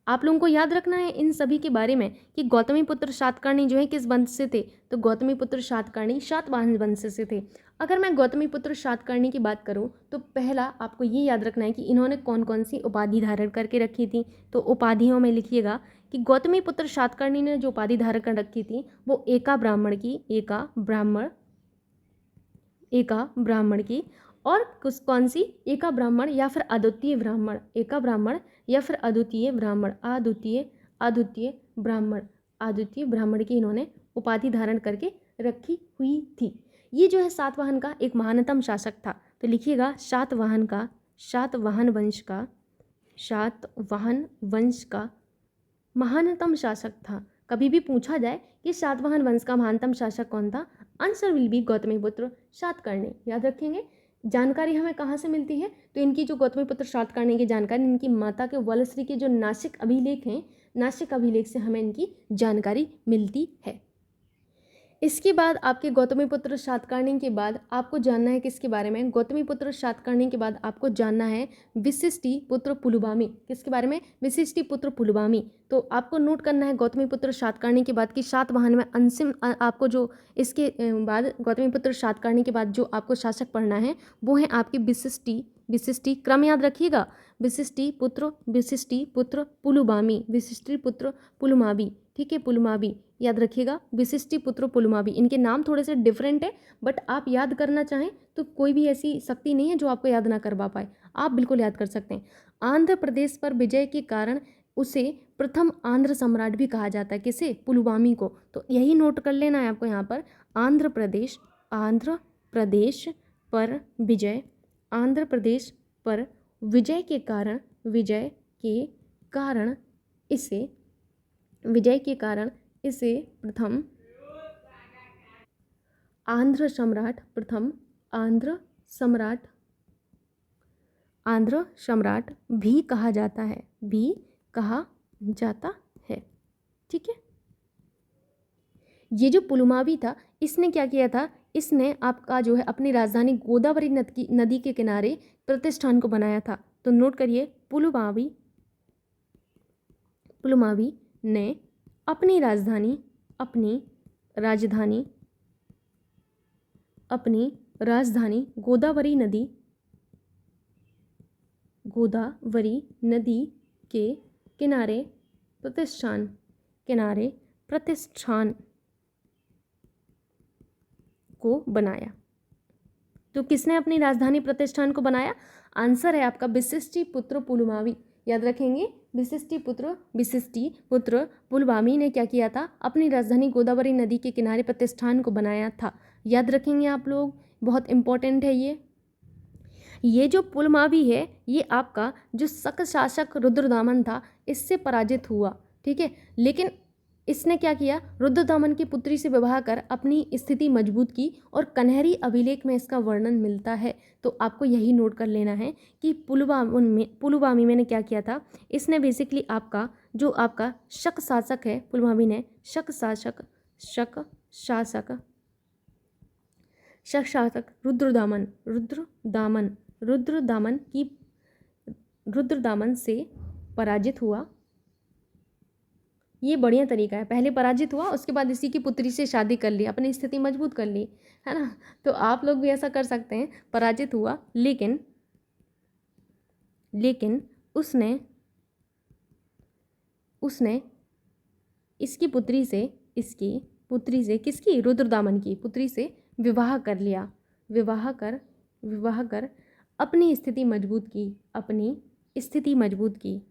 आप लोगों को याद रखना है इन सभी के बारे में कि गौतमीपुत्र सातकर्णी जो है किस वंश से थे, तो गौतमीपुत्र सातकर्णी सातवाहन वंश से थे। अगर मैं गौतमीपुत्र सातकर्णी की बात करूं तो पहला आपको ये याद रखना है कि इन्होंने कौन कौन सी उपाधि धारण करके रखी थी। तो उपाधियों में लिखिएगा कि गौतमीपुत्र सातकर्णी ने जो उपाधि धारण कर रखी थी वो एका ब्राह्मण की और कुछ कौन सी, एका ब्राह्मण या फिर अद्वितीय ब्राह्मण, एका ब्राह्मण या फिर अद्वितीय ब्राह्मण, अद्वितीय ब्राह्मण की इन्होंने उपाधि धारण करके रखी हुई थी। ये जो है सातवाहन का एक महानतम शासक था। तो लिखिएगा सातवाहन वंश का महानतम शासक था। कभी भी पूछा जाए कि सातवाहन वंश का महानतम शासक कौन था, answer will be Gautamiputra Satakarni. याद रखेंगे। जानकारी हमें कहाँ से मिलती है, तो इनकी जो गौतमीपुत्र सातकर्णी की जानकारी इनकी माता के वलश्री के जो नासिक अभिलेख हैं, नासिक अभिलेख से हमें इनकी जानकारी मिलती है। इसके बाद आपके गौतमीपुत्र सातकर्णी के बाद आपको जानना है किसके बारे में, गौतमीपुत्र सातकर्णी के बाद आपको जानना है वशिष्ठिपुत्र पुलुमावी। किसके बारे में, वशिष्ठिपुत्र पुलुमावी। तो आपको नोट करना है गौतमीपुत्र सातकर्णी के बाद कि सातवाहन में अंतिम आपको जो इसके बाद गौतमीपुत्र सातकर्णी के बाद जो आपको शासक पढ़ना है वो है आपके वशिष्ठि, क्रम याद रखिएगा, वशिष्ठिपुत्र पुलुमावी, ठीक है, पुलुमावी याद रखिएगा, वशिष्ठिपुत्र पुलुमावी। इनके नाम थोड़े से डिफरेंट है, बट आप याद करना चाहें तो कोई भी ऐसी शक्ति नहीं है जो आपको याद ना करवा पाए, आप बिल्कुल याद कर सकते हैं। आंध्र प्रदेश पर विजय के कारण उसे प्रथम आंध्र सम्राट भी कहा जाता है। किसे, पुलुमावी को। तो यही नोट कर लेना है आपको यहाँ पर, आंध्र प्रदेश पर विजय, आंध्र प्रदेश पर विजय के कारण इसे प्रथम आंध्र सम्राट भी कहा जाता है, ठीक है। ये जो पुलुमावी था इसने क्या किया था, इसने आपका जो है अपनी राजधानी गोदावरी नदी के किनारे प्रतिष्ठान को बनाया था। तो नोट करिए, पुलुमावी ने अपनी राजधानी गोदावरी नदी के किनारे प्रतिष्ठान को बनाया। तो किसने अपनी राजधानी प्रतिष्ठान को बनाया, आंसर है आपका वशिष्ठिपुत्र पुलुमावी। याद रखेंगे, वशिष्ठिपुत्र पुलुमावी ने क्या किया था, अपनी राजधानी गोदावरी नदी के किनारे प्रतिष्ठान को बनाया था। याद रखेंगे आप लोग, बहुत इंपॉर्टेंट है ये जो पुलुमावी है ये आपका जो शक शासक रुद्रदामन था इससे पराजित हुआ, ठीक है। लेकिन इसने क्या किया, रुद्रदामन की पुत्री से विवाह कर अपनी स्थिति मजबूत की और कन्हरी अभिलेख में इसका वर्णन मिलता है। तो आपको यही नोट कर लेना है कि पुलुमावी में ने क्या किया था, इसने बेसिकली आपका जो आपका शक शासक है, पुलुमावी ने शक शासक रुद्रदामन से पराजित हुआ। ये बढ़िया तरीका है, पहले पराजित हुआ उसके बाद इसी की पुत्री से शादी कर ली, अपनी स्थिति मजबूत कर ली, है ना। तो आप लोग भी ऐसा कर सकते हैं, पराजित हुआ लेकिन उसने इसकी पुत्री से किसकी, रुद्रदामन की पुत्री से विवाह कर अपनी स्थिति मजबूत की।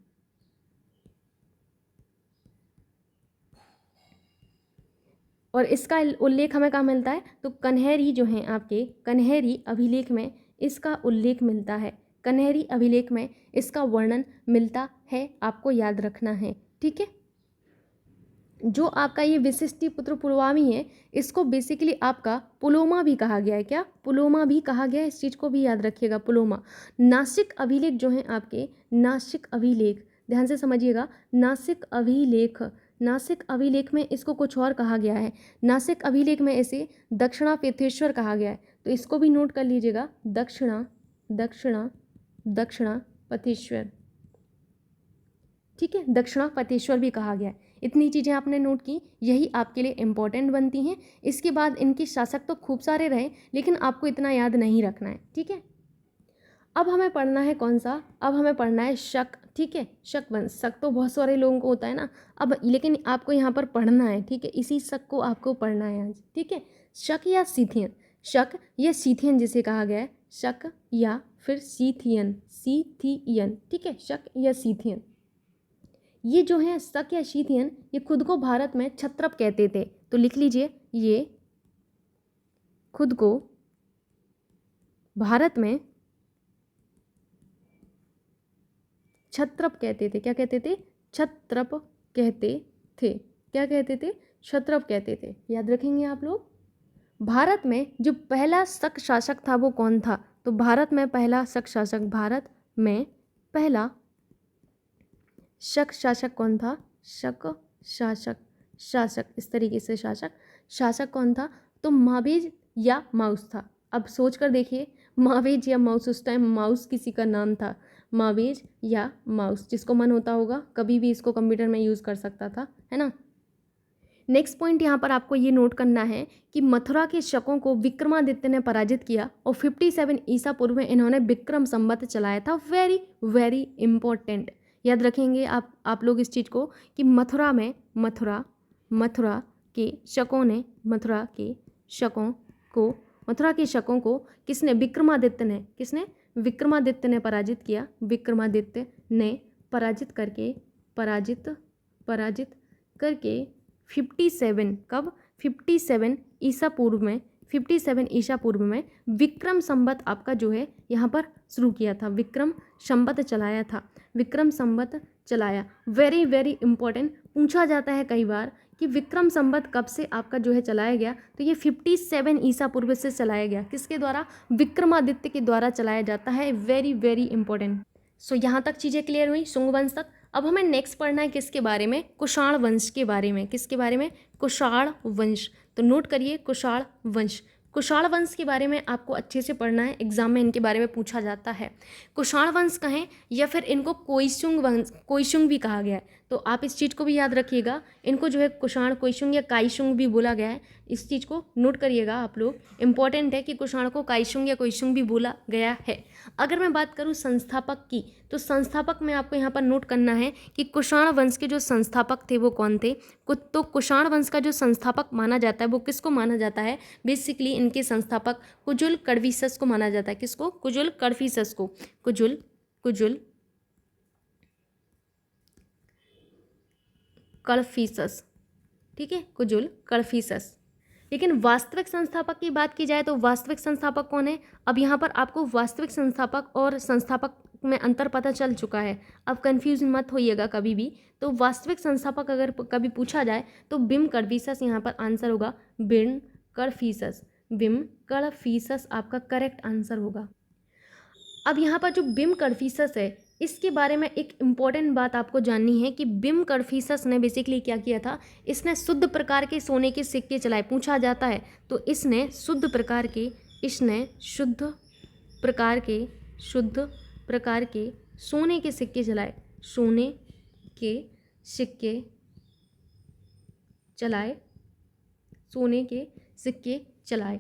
और इसका उल्लेख हमें कहाँ मिलता है, तो कन्हेरी जो हैं आपके कन्हेरी अभिलेख में इसका उल्लेख मिलता है, कन्हेरी अभिलेख में इसका वर्णन मिलता है, आपको याद रखना है, ठीक है। जो आपका ये वशिष्ठिपुत्र पुलुमावी है इसको बेसिकली आपका पुलोमा भी कहा गया है। क्या, पुलोमा भी कहा गया है, इस चीज़ को भी याद रखिएगा, पुलोमा। नासिक अभिलेख जो हैं आपके, नासिक अभिलेख ध्यान से समझिएगा, नासिक अभिलेख में इसको कुछ और कहा गया है, नासिक अभिलेख में इसे दक्षिणापथेश्वर कहा गया है। तो इसको भी नोट कर लीजिएगा, दक्षिणापथेश्वर ठीक है, दक्षिणापतेश्वर भी कहा गया है। इतनी चीज़ें आपने नोट की, यही आपके लिए इम्पोर्टेंट बनती हैं। इसके बाद इनके शासक तो खूब सारे रहे, लेकिन आपको इतना याद नहीं रखना है, ठीक है। अब हमें पढ़ना है कौन सा, अब हमें पढ़ना है शक, ठीक है। शक वंश, शक तो बहुत सारे लोगों को होता है ना, अब लेकिन आपको यहाँ पर पढ़ना है, ठीक है, इसी शक को आपको पढ़ना है आज, ठीक है। शक या सीथियन, शक या सीथियन जिसे कहा गया है, शक या फिर सीथियन, सीथियन, ठीक है, शक या सीथियन। ये जो है शक या सीथियन, ये खुद को भारत में क्षत्रप कहते थे। तो लिख लीजिए, ये खुद को भारत में क्षत्रप कहते थे। क्या कहते थे? क्षत्रप कहते थे। क्या कहते थे? क्षत्रप कहते थे। याद रखेंगे आप लोग। भारत में जो पहला शक शासक था वो कौन था? तो भारत में पहला शक शासक, भारत में पहला शक शासक कौन था? शक शासक, शासक इस तरीके से शासक कौन था? तो मावेज या माउस था। अब सोच कर देखिए, मावेज या माउस, उस टाइम माउस किसी का नाम था, मावेज या माउस, जिसको मन होता होगा कभी भी इसको कंप्यूटर में यूज़ कर सकता था, है ना। नेक्स्ट पॉइंट यहाँ पर आपको ये नोट करना है कि मथुरा के शकों को विक्रमादित्य ने पराजित किया और 57 ईसा पूर्व में इन्होंने विक्रम संवत चलाया था। वेरी वेरी इंपॉर्टेंट, याद रखेंगे आप लोग इस चीज़ को कि मथुरा के शकों ने, मथुरा के शकों को किसने? विक्रमादित्य ने पराजित किया। विक्रमादित्य ने पराजित करके 57, कब? 57 ईसा पूर्व में विक्रम संवत आपका जो है यहाँ पर शुरू किया था, विक्रम संवत चलाया था, विक्रम संवत चलाया। वेरी वेरी इंपॉर्टेंट, पूछा जाता है कई बार कि विक्रम संवत कब से आपका जो है चलाया गया, तो ये 57 ईसा पूर्व से चलाया गया। किसके द्वारा? विक्रमादित्य के द्वारा चलाया जाता है। Very very important. सो यहाँ तक चीज़ें क्लियर हुई, शुंग वंश तक। अब हमें नेक्स्ट पढ़ना है किसके बारे में? कुषाण वंश के बारे में। किसके बारे में? कुषाण वंश। तो नोट करिए, कुषाण वंश। कुषाण वंश के बारे में आपको अच्छे से पढ़ना है, एग्जाम में इनके बारे में पूछा जाता है। कुषाण वंश कहें या फिर इनको कोईशुंग वंश, कोईशुंग भी कहा गया है, तो आप इस चीज़ को भी याद रखिएगा। इनको जो है कुषाण, कोईशुंग या काईशुंग भी बोला गया है। इस चीज़ को नोट करिएगा आप लोग, इंपॉर्टेंट है कि कुषाण को काईशुंग या कोईशुंग भी बोला गया है। अगर मैं बात करूँ संस्थापक की, तो संस्थापक में आपको यहाँ पर नोट करना है कि कुषाण वंश के जो संस्थापक थे वो कौन थे। तो कुषाण वंश का जो संस्थापक माना जाता है वो किसको माना जाता है? बेसिकली इनके संस्थापक कुजुल कड़फिसस को माना जाता है। किसको? कुजुल कड़फिसस को। कुजुल कड़फिसस, ठीक है, कुजुल कड़फिसस। लेकिन वास्तविक संस्थापक की बात की जाए तो वास्तविक संस्थापक कौन है? अब यहाँ पर आपको वास्तविक संस्थापक और संस्थापक में अंतर पता चल चुका है, अब कंफ्यूज मत होइएगा कभी भी। तो वास्तविक संस्थापक अगर कभी पूछा जाए तो बिम कड़फिसस यहाँ पर आंसर होगा। बिम कड़फिसस आपका करेक्ट आंसर होगा। अब यहाँ पर जो बिम कड़फिसस है, इसके बारे में एक इम्पॉर्टेंट बात आपको जाननी है कि बिम कड़फिसस ने बेसिकली क्या किया था? इसने शुद्ध प्रकार के सोने के सिक्के चलाए। पूछा जाता है तो इसने शुद्ध प्रकार के सोने के सिक्के चलाए। सोने के सिक्के चलाए,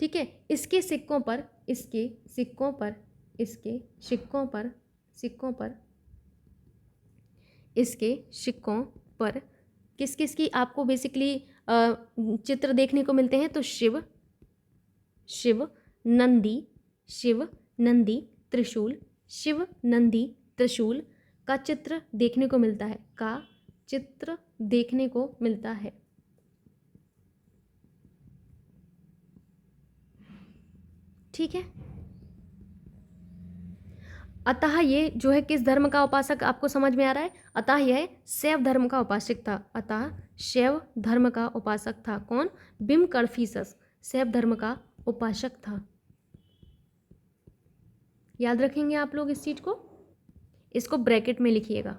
ठीक है। इसके सिक्कों पर किस किस की आपको बेसिकली चित्र देखने को मिलते हैं? तो शिव, नंदी, त्रिशूल, शिव नंदी त्रिशूल का चित्र देखने को मिलता है, ठीक है। अतः ये जो है किस धर्म का उपासक आपको समझ में आ रहा है? अतः यह शैव धर्म का उपासक था। कौन? बिम कड़फिसस शैव धर्म का उपासक था। याद रखेंगे आप लोग इस चीज को, इसको ब्रैकेट में लिखिएगा।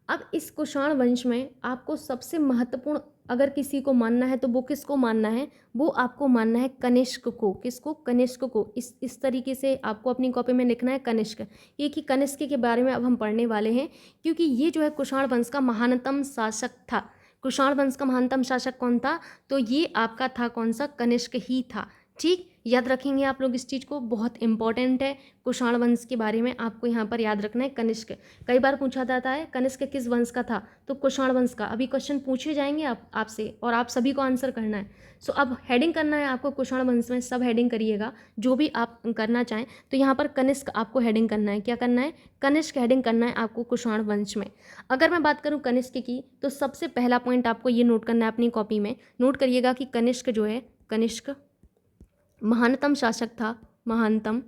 अब इस कुषाण वंश में आपको सबसे महत्वपूर्ण अगर किसी को मानना है तो वो किसको मानना है, वो आपको मानना है कनिष्क को। किसको? कनिष्क को। इस तरीके से आपको अपनी कॉपी में लिखना है कनिष्क। ये कि कनिष्क के बारे में अब हम पढ़ने वाले हैं, क्योंकि ये जो है कुषाण वंश का महानतम शासक था। कुषाण वंश का महानतम शासक कौन था? तो ये आपका था कौन सा? कनिष्क ही था। ठीक, याद रखेंगे आप लोग इस चीज़ को, बहुत इंपॉर्टेंट है। कुषाण वंश के बारे में आपको यहाँ पर याद रखना है कनिष्क। कई बार पूछा जाता है कनिष्क किस वंश का था, तो कुषाण वंश का। अभी क्वेश्चन पूछे जाएंगे आपसे और आप सभी को आंसर करना है। सो अब हेडिंग करना है आपको कुषाण वंश में, सब हेडिंग करिएगा जो भी आप करना चाहें। तो यहाँ पर कनिष्क आपको हेडिंग करना है। क्या करना है? कनिष्क हेडिंग करना है आपको कुषाण वंश में। अगर मैं बात करूँ कनिष्क की, तो सबसे पहला पॉइंट आपको ये नोट करना है अपनी कॉपी में। नोट करिएगा कि कनिष्क जो है, कनिष्क महानतम शासक था। महानतम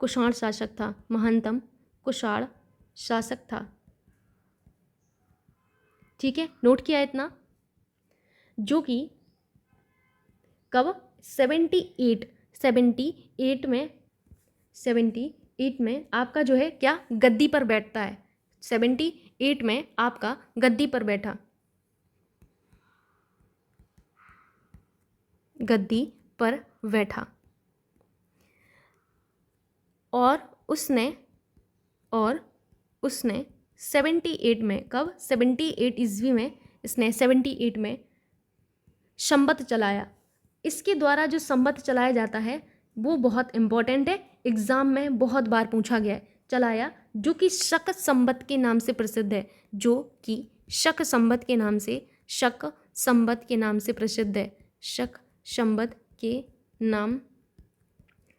कुषाण शासक था। महानतम कुषाण शासक था। ठीक है, नोट किया इतना। जो कि कब? 78 में आपका जो है क्या? गद्दी पर बैठता है। 78 में आपका गद्दी पर बैठा। गद्दी पर बैठा। और उसने 78 में, कब? 78 ईस्वी में इसने 78 में संवत चलाया। इसके द्वारा जो संवत चलाया जाता है वो बहुत इंपॉर्टेंट है, एग्जाम में बहुत बार पूछा गया है। चलाया, जो कि शक संवत के नाम से प्रसिद्ध है। जो कि शक संवत के नाम से, शक संवत के नाम से प्रसिद्ध है। शक संवत के नाम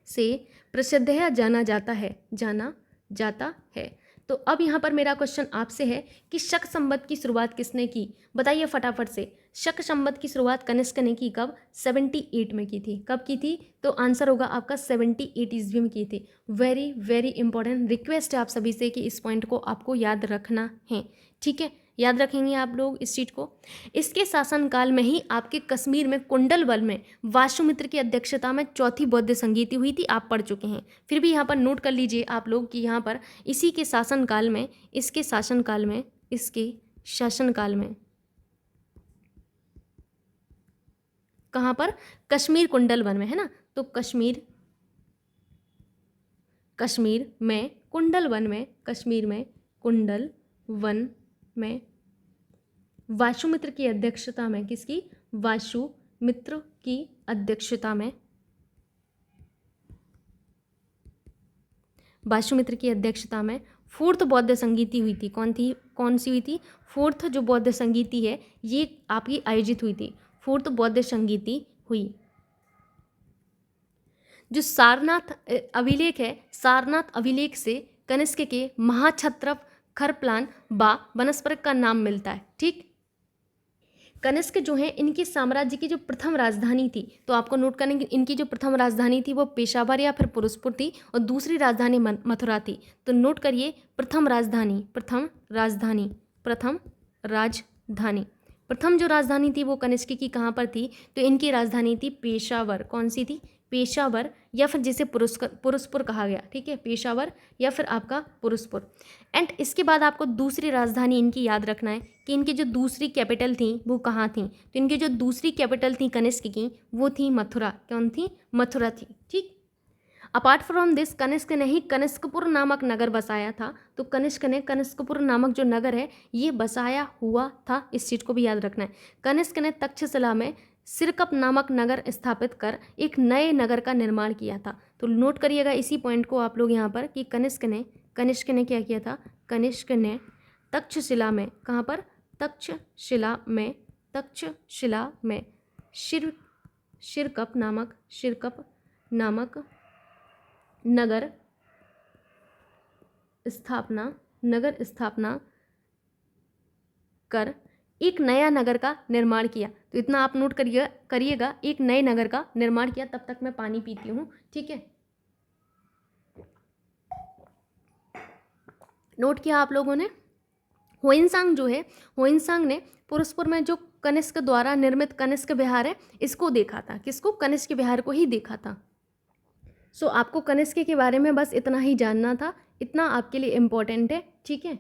से प्रसिद्ध है या जाना जाता है? जाना जाता है। तो अब यहाँ पर मेरा क्वेश्चन आपसे है कि शक संवत की शुरुआत किसने की? बताइए फटाफट से। शक संवत की शुरुआत कनिष्क ने की। कब? 78 में की थी। कब की थी? तो आंसर होगा आपका 78 ईस्वी में की थी। वेरी वेरी इंपॉर्टेंट रिक्वेस्ट है आप सभी से कि इस पॉइंट को आपको याद रखना है। ठीक है, याद रखेंगे आप लोग इस चीज़ को। इसके शासनकाल में ही आपके कश्मीर में कुंडलबल में वासुमित्र की अध्यक्षता में चौथी बौद्ध संगीति हुई थी। आप पढ़ चुके हैं, फिर भी यहाँ पर नोट कर लीजिए आप लोग कि यहाँ पर इसी के शासनकाल में, इसके शासनकाल में कहाँ पर? कश्मीर कुंडलवन में, है ना। तो कश्मीर में कुंडलवन में, कश्मीर में कुंडलवन में वासुमित्र की अध्यक्षता में, किसकी? वासुमित्र की अध्यक्षता में, वासुमित्र की अध्यक्षता में फोर्थ बौद्ध संगीति हुई थी। कौन सी हुई थी? फोर्थ जो बौद्ध संगीति है ये आपकी आयोजित हुई थी। फोर्थ बौद्ध संगीति हुई। जो सारनाथ अभिलेख है, सारनाथ अभिलेख से कनिष्क के महाक्षत्रप खरप्लान बा बनस्पत का नाम मिलता है। ठीक, कनिष्क जो है इनके साम्राज्य की जो प्रथम राजधानी थी, तो आपको नोट करने की इनकी जो प्रथम राजधानी थी वो पेशावर या फिर फिरोजपुर थी, और दूसरी राजधानी मथुरा थी। तो नोट करिए प्रथम राजधानी, प्रथम जो राजधानी थी वो कनिष्क की कहाँ पर थी? तो इनकी राजधानी थी पेशावर। कौन सी थी? पेशावर, या फिर जिसे पुरुषपुर कहा गया। ठीक है, पेशावर या फिर आपका पुरुषपुर। एंड इसके बाद आपको दूसरी राजधानी इनकी याद रखना है कि इनकी जो दूसरी कैपिटल थी वो कहाँ थी? तो इनकी जो दूसरी कैपिटल थी कनिष्क की वो थी मथुरा। कौन थी? मथुरा थी। ठीक, अपार्ट फ्रॉम दिस कनिष्क ने ही कनिष्कपुर नामक नगर बसाया था। तो कनिष्क ने कनिष्कपुर नामक जो नगर है ये बसाया हुआ था, इस चीज़ को भी याद रखना है। कनिष्क ने तक्षशिला में सिरकप नामक नगर स्थापित कर एक नए नगर का निर्माण किया था। तो नोट करिएगा इसी पॉइंट को आप लोग यहाँ पर कि कनिष्क ने क्या किया था? कनिष्क ने तक्षशिला में, कहाँ पर? तक्षशिला में सिरकप नामक नगर स्थापना कर एक नया नगर का निर्माण किया। तो इतना आप नोट करिएगा, एक नए नगर का निर्माण किया। तब तक मैं पानी पीती हूँ। ठीक है, नोट किया आप लोगों ने। होइनसांग जो है, होइनसांग ने पुरुषपुर में जो कनिष्क द्वारा निर्मित कनिष्क विहार है इसको देखा था। किसको? कनिष्क विहार को ही देखा था। सो आपको कनिष्क के बारे में बस इतना ही जानना था, इतना आपके लिए इम्पोर्टेंट है। ठीक है,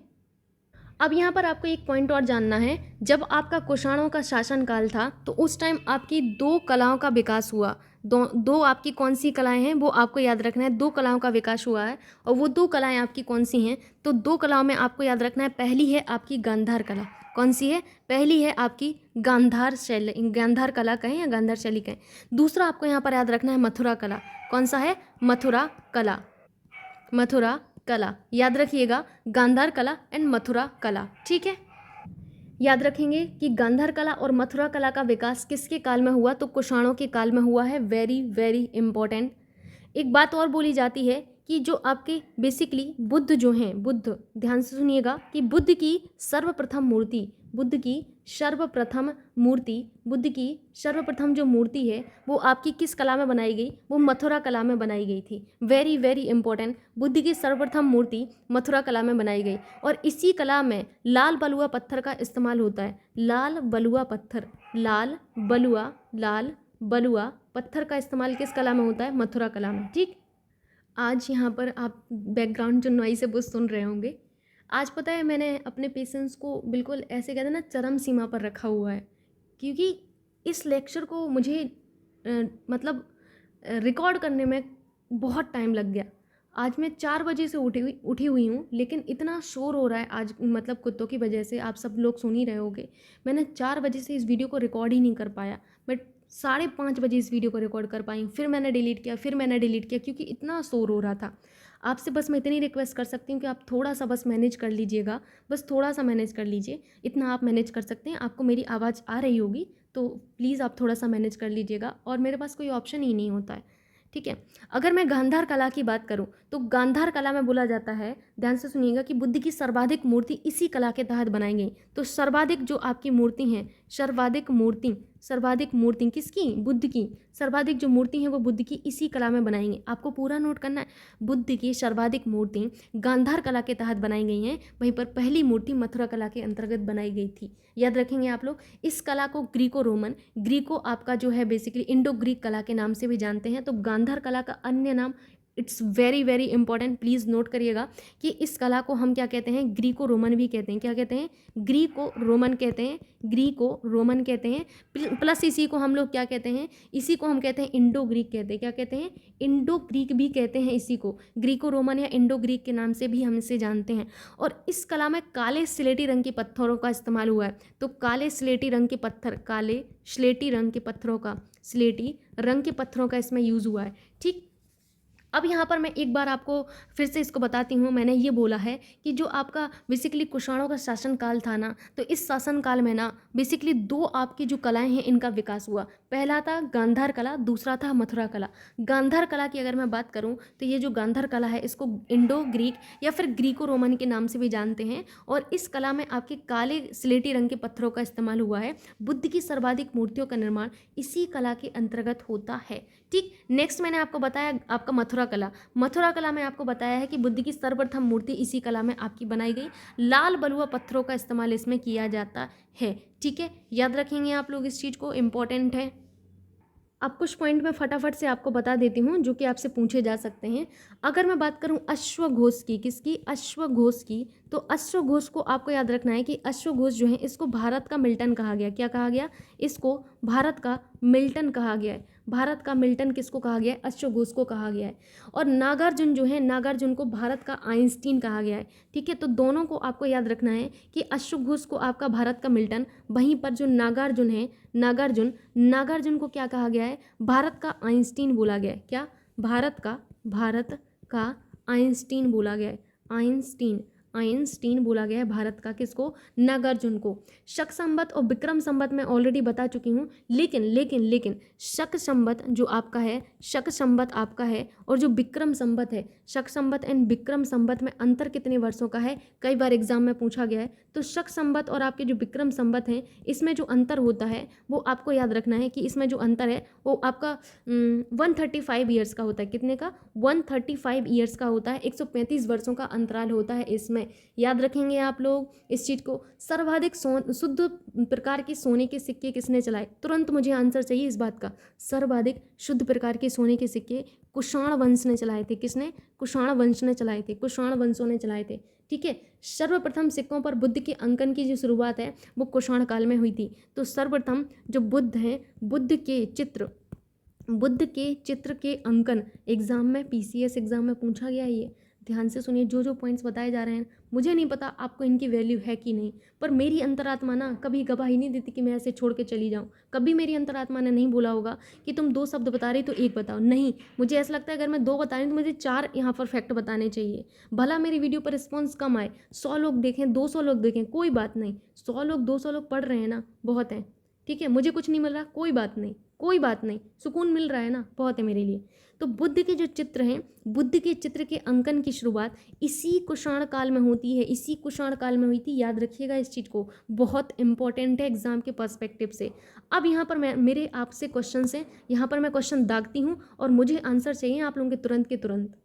अब यहाँ पर आपको एक पॉइंट और जानना है, जब आपका कुषाणों का शासनकाल था तो उस टाइम आपकी दो कलाओं का विकास हुआ। दो आपकी कौन सी कलाएं हैं वो आपको याद रखना है। दो कलाओं का विकास हुआ है और वो दो कलाएं आपकी कौन सी हैं, तो दो कलाओं में आपको याद रखना है, पहली है आपकी गांधार कला। कौन सी है? पहली है आपकी गांधार शैली, गांधार कला कहें या गांधार शैली कहें। दूसरा आपको यहाँ पर याद रखना है मथुरा कला। कौन सा है? मथुरा कला। मथुरा कला याद रखिएगा, गांधार कला एंड मथुरा कला। ठीक है, याद रखेंगे कि गांधार कला और मथुरा कला का विकास किसके काल में हुआ, तो कुषाणों के काल में हुआ है। Very very important. एक बात और बोली जाती है कि जो आपके बेसिकली बुद्ध जो हैं, बुद्ध, ध्यान से सुनिएगा कि बुद्ध की सर्वप्रथम मूर्ति, बुद्ध की सर्वप्रथम मूर्ति, बुद्ध की सर्वप्रथम जो मूर्ति है वो आपकी किस कला में बनाई गई? वो मथुरा कला में बनाई गई थी। वेरी वेरी इंपॉर्टेंट, बुद्ध की सर्वप्रथम मूर्ति मथुरा कला में बनाई गई और इसी कला में लाल बलुआ पत्थर का इस्तेमाल होता है। लाल बलुआ पत्थर, लाल बलुआ पत्थर का इस्तेमाल किस कला में होता है? मथुरा कला में। ठीक, आज यहाँ पर आप बैकग्राउंड जो नॉइस है वो सुन रहे होंगे। आज पता है मैंने अपने पेशेंस को बिल्कुल ऐसे कहते हैं ना चरम सीमा पर रखा हुआ है, क्योंकि इस लेक्चर को मुझे मतलब रिकॉर्ड करने में बहुत टाइम लग गया। आज मैं 4 बजे से उठी हुई हूँ, लेकिन इतना शोर हो रहा है आज, मतलब कुत्तों की वजह से, आप सब लोग सुन ही रहे होगे। मैंने 4 बजे से इस वीडियो को रिकॉर्ड ही नहीं कर पाया। मैं 5:30 बजे इस वीडियो को रिकॉर्ड कर पाई, फिर मैंने डिलीट किया क्योंकि इतना शोर हो रहा था। आपसे बस मैं इतनी रिक्वेस्ट कर सकती हूँ कि आप थोड़ा सा बस मैनेज कर लीजिएगा, बस थोड़ा सा मैनेज कर लीजिए, इतना आप मैनेज कर सकते हैं। आपको मेरी आवाज़ आ रही होगी तो प्लीज़ आप थोड़ा सा मैनेज कर लीजिएगा, और मेरे पास कोई ऑप्शन ही नहीं होता है। ठीक है, अगर मैं गांधार कला की बात करूं तो गांधार कला में बोला जाता है, ध्यान से सुनिएगा, कि बुद्ध की सर्वाधिक मूर्ति इसी कला के तहत बनाई गई। तो सर्वाधिक जो आपकी मूर्ति हैं, सर्वाधिक मूर्ति किसकी? बुद्ध की। सर्वाधिक जो मूर्ति है वो बुद्ध की इसी कला में बनाएंगे। आपको पूरा नोट करना है, बुद्ध की सर्वाधिक मूर्ति गांधार कला के तहत बनाई गई हैं, वहीं पर पहली मूर्ति मथुरा कला के अंतर्गत बनाई गई थी। याद रखेंगे आप लोग। इस कला को ग्रीको आपका जो है बेसिकली इंडो ग्रीक कला के नाम से भी जानते हैं। तो गांधार कला का अन्य नाम, it's very very important, please note करिएगा कि इस कला को हम क्या कहते हैं? ग्रीको रोमन भी कहते हैं। क्या कहते हैं? ग्रीको रोमन कहते हैं। प्लस इसी को हम लोग क्या कहते हैं? इसी को हम कहते हैं इंडो ग्रीक कहते हैं। क्या कहते हैं? इंडो ग्रीक भी कहते हैं इसी को। ग्रीको रोमन या इंडो ग्रीक के नाम से भी हम इसे जानते हैं। और इस कला में काले स्लेटी रंग के पत्थरों का इस्तेमाल हुआ है। तो काले स्लेटी रंग के पत्थरों का इसमें यूज़ हुआ है। ठीक, अब यहाँ पर मैं एक बार आपको फिर से इसको बताती हूँ। मैंने ये बोला है कि जो आपका बेसिकली कुषाणों का शासनकाल था ना, तो इस शासनकाल में ना बेसिकली दो आपकी जो कलाएं हैं इनका विकास हुआ। पहला था गांधार कला, दूसरा था मथुरा कला। गांधार कला की अगर मैं बात करूँ तो ये जो गांधार कला है इसको इंडो ग्रीक या फिर ग्रीको रोमन के नाम से भी जानते हैं, और इस कला में आपके काले स्लेटी रंग के पत्थरों का इस्तेमाल हुआ है। बुद्ध की सर्वाधिक मूर्तियों का निर्माण इसी कला के अंतर्गत होता है। ठीक, नेक्स्ट मैंने आपको बताया आपका मथुरा कला में आपको बताया है कि बुद्ध की सर्वप्रथम मूर्ति इसी कला में आपकी बनाई गई। लाल बलुआ पत्थरों का इस्तेमाल इसमें किया जाता है। ठीक है, याद रखेंगे आप लोग इस चीज़ को, इम्पॉर्टेंट है। अब कुछ पॉइंट मैं फटाफट से आपको बता देती हूँ जो कि आपसे पूछे जा सकते हैं। अगर मैं बात करूँ अश्वघोष की, किसकी? अश्वघोष की। तो अश्वघोष को आपको याद रखना है कि अश्वघोष जो है इसको भारत का मिल्टन कहा गया। क्या कहा गया? इसको भारत का मिल्टन कहा गया है। भारत का मिल्टन किसको कहा गया है? अश्वघोष को कहा गया है। और नागार्जुन जो है, नागार्जुन को भारत का आइंस्टीन कहा गया है। ठीक है, तो दोनों को आपको याद रखना है कि अश्वघोष को आपका भारत का मिल्टन, वहीं पर जो नागार्जुन है, नागार्जुन को क्या कहा गया है? भारत का आइंस्टीन बोला गया है। क्या? भारत का आइंस्टीन बोला गया है। आइंस्टीन बोला गया है भारत का, किसको? नागार्जुन को। शक संवत और विक्रम संवत मैं ऑलरेडी बता चुकी हूँ, लेकिन शक संवत जो आपका है, शक संवत आपका है, और जो विक्रम संवत है, शक संवत एंड विक्रम संवत में अंतर कितने वर्षों का है? कई बार एग्जाम में पूछा गया है। तो शक संवत और आपके जो विक्रम संवत हैं, इसमें जो अंतर होता है वो आपको याद रखना है कि इसमें जो अंतर है वो आपका 135 ईयर्स का होता है। कितने का? 135 ईयर्स का होता है। 135 वर्षों का अंतराल होता है इसमें। है। याद रखेंगे आप लोग इस चीज़ को। सर्वाधिक शुद्ध प्रकार के सोने के सिक्के किसने चलाए? तुरंत मुझे आंसर चाहिए इस बात का। सर्वाधिक शुद्ध प्रकार के सोने के सिक्के कुषाण वंश ने चलाए थे। किसने? कुषाण वंश ने चलाए थे, कुषाण वंशों ने चलाए थे। ठीक है। सर्वप्रथम सिक्कों पर बुद्ध के अंकन की जो शुरुआत है वो कुषाण काल में हुई थी। तो सर्वप्रथम जो बुद्ध हैं, बुद्ध के चित्र के अंकन एग्जाम में, पीसीएस एग्जाम में पूछा गया है। ये ध्यान से सुनिए, जो जो पॉइंट्स बताए जा रहे हैं, मुझे नहीं पता आपको इनकी वैल्यू है कि नहीं, पर मेरी अंतरात्मा ना कभी गवाही नहीं देती कि मैं ऐसे छोड़ के चली जाऊँ। कभी मेरी अंतरात्मा ने नहीं बोला होगा कि तुम 2 शब्द बता रही तो 1 बताओ। नहीं, मुझे ऐसा लगता है अगर मैं 2 बता रही हूँ तो मुझे 4 यहाँ पर फैक्ट बताने चाहिए। भला मेरी वीडियो पर रिस्पॉन्स कम आए, 100 लोग देखें, 200 लोग देखें, कोई बात नहीं। 100 लोग 200 लोग पढ़ रहे हैं ना, बहुत है। ठीक है, मुझे कुछ नहीं मिल रहा, कोई बात नहीं, कोई बात नहीं, सुकून मिल रहा है ना, बहुत है मेरे लिए। तो बुद्ध के जो चित्र हैं, बुद्ध के चित्र के अंकन की शुरुआत इसी कुषाण काल में होती है, इसी कुषाण काल में हुई थी। याद रखिएगा इस चीज़ को, बहुत इंपॉर्टेंट है एग्जाम के पर्सपेक्टिव से। अब यहाँ पर मेरे आपसे क्वेश्चन हैं, यहाँ पर मैं क्वेश्चन दागती हूँ और मुझे आंसर चाहिए आप लोगों के तुरंत के तुरंत।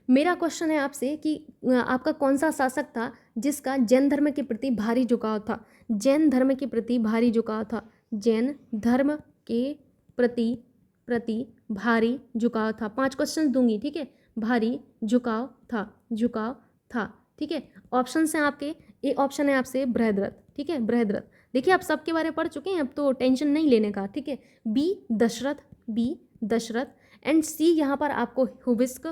मेरा क्वेश्चन है आपसे कि आपका कौन सा शासक था जिसका जैन धर्म के प्रति भारी झुकाव था? जैन धर्म के प्रति भारी झुकाव था। जैन धर्म के प्रति भारी झुकाव था। 5 क्वेश्चन दूंगी, ठीक है। भारी झुकाव था, झुकाव था, ठीक है। ऑप्शन हैं आपके, ए ऑप्शन है आपसे बृहद्रथ, ठीक है, बृहद्रथ। देखिए आप सबके बारे में पढ़ चुके हैं, अब तो टेंशन नहीं लेने का, ठीक है। बी दशरथ एंड सी यहाँ पर आपको होविस्क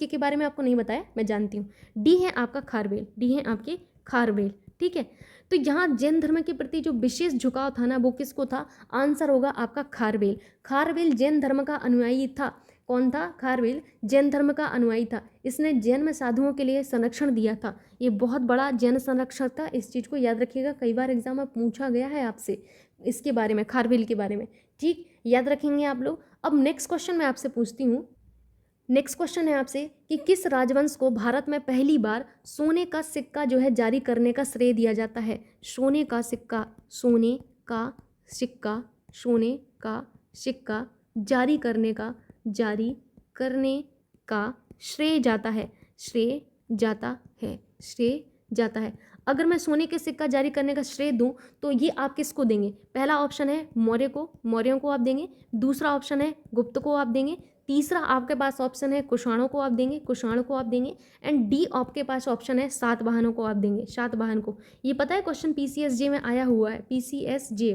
के बारे में आपको नहीं बताया, मैं जानती हूँ। डी है आपका खारवेल, डी है आपके खारवेल, ठीक है। तो यहाँ जैन धर्म के प्रति जो विशेष झुकाव था ना, वो किसको था? आंसर होगा आपका खारवेल। खारवेल जैन धर्म का अनुयायी था। कौन था? खारवेल जैन धर्म का अनुयायी था। इसने जैन में साधुओं के लिए संरक्षण दिया था। ये बहुत बड़ा जैन संरक्षक था, इस चीज़ को याद रखिएगा। कई बार एग्जाम में पूछा गया है आपसे इसके बारे में, खारवेल के बारे में, ठीक, याद रखेंगे आप लोग। अब नेक्स्ट क्वेश्चन मैं आपसे पूछती हूँ। नेक्स्ट क्वेश्चन है आपसे कि किस राजवंश को भारत में पहली बार सोने का सिक्का जो है जारी करने का श्रेय दिया जाता है? सोने का सिक्का, सोने का सिक्का, सोने का सिक्का जारी करने का श्रेय जाता है, श्रेय जाता है, श्रेय जाता है। अगर मैं सोने के सिक्का जारी करने का श्रेय दूं तो ये आप किसको देंगे? पहला ऑप्शन है मौर्य को, मौर्यों को आप देंगे। दूसरा ऑप्शन है गुप्त को आप देंगे। तीसरा आपके पास ऑप्शन है कुषाणों को आप देंगे, कुषाणों को आप देंगे। एंड डी आपके पास ऑप्शन है सातवाहनों को आप देंगे, सातवाहन को। ये पता है क्वेश्चन पीसीएसजे में आया हुआ है, पीसीएसजे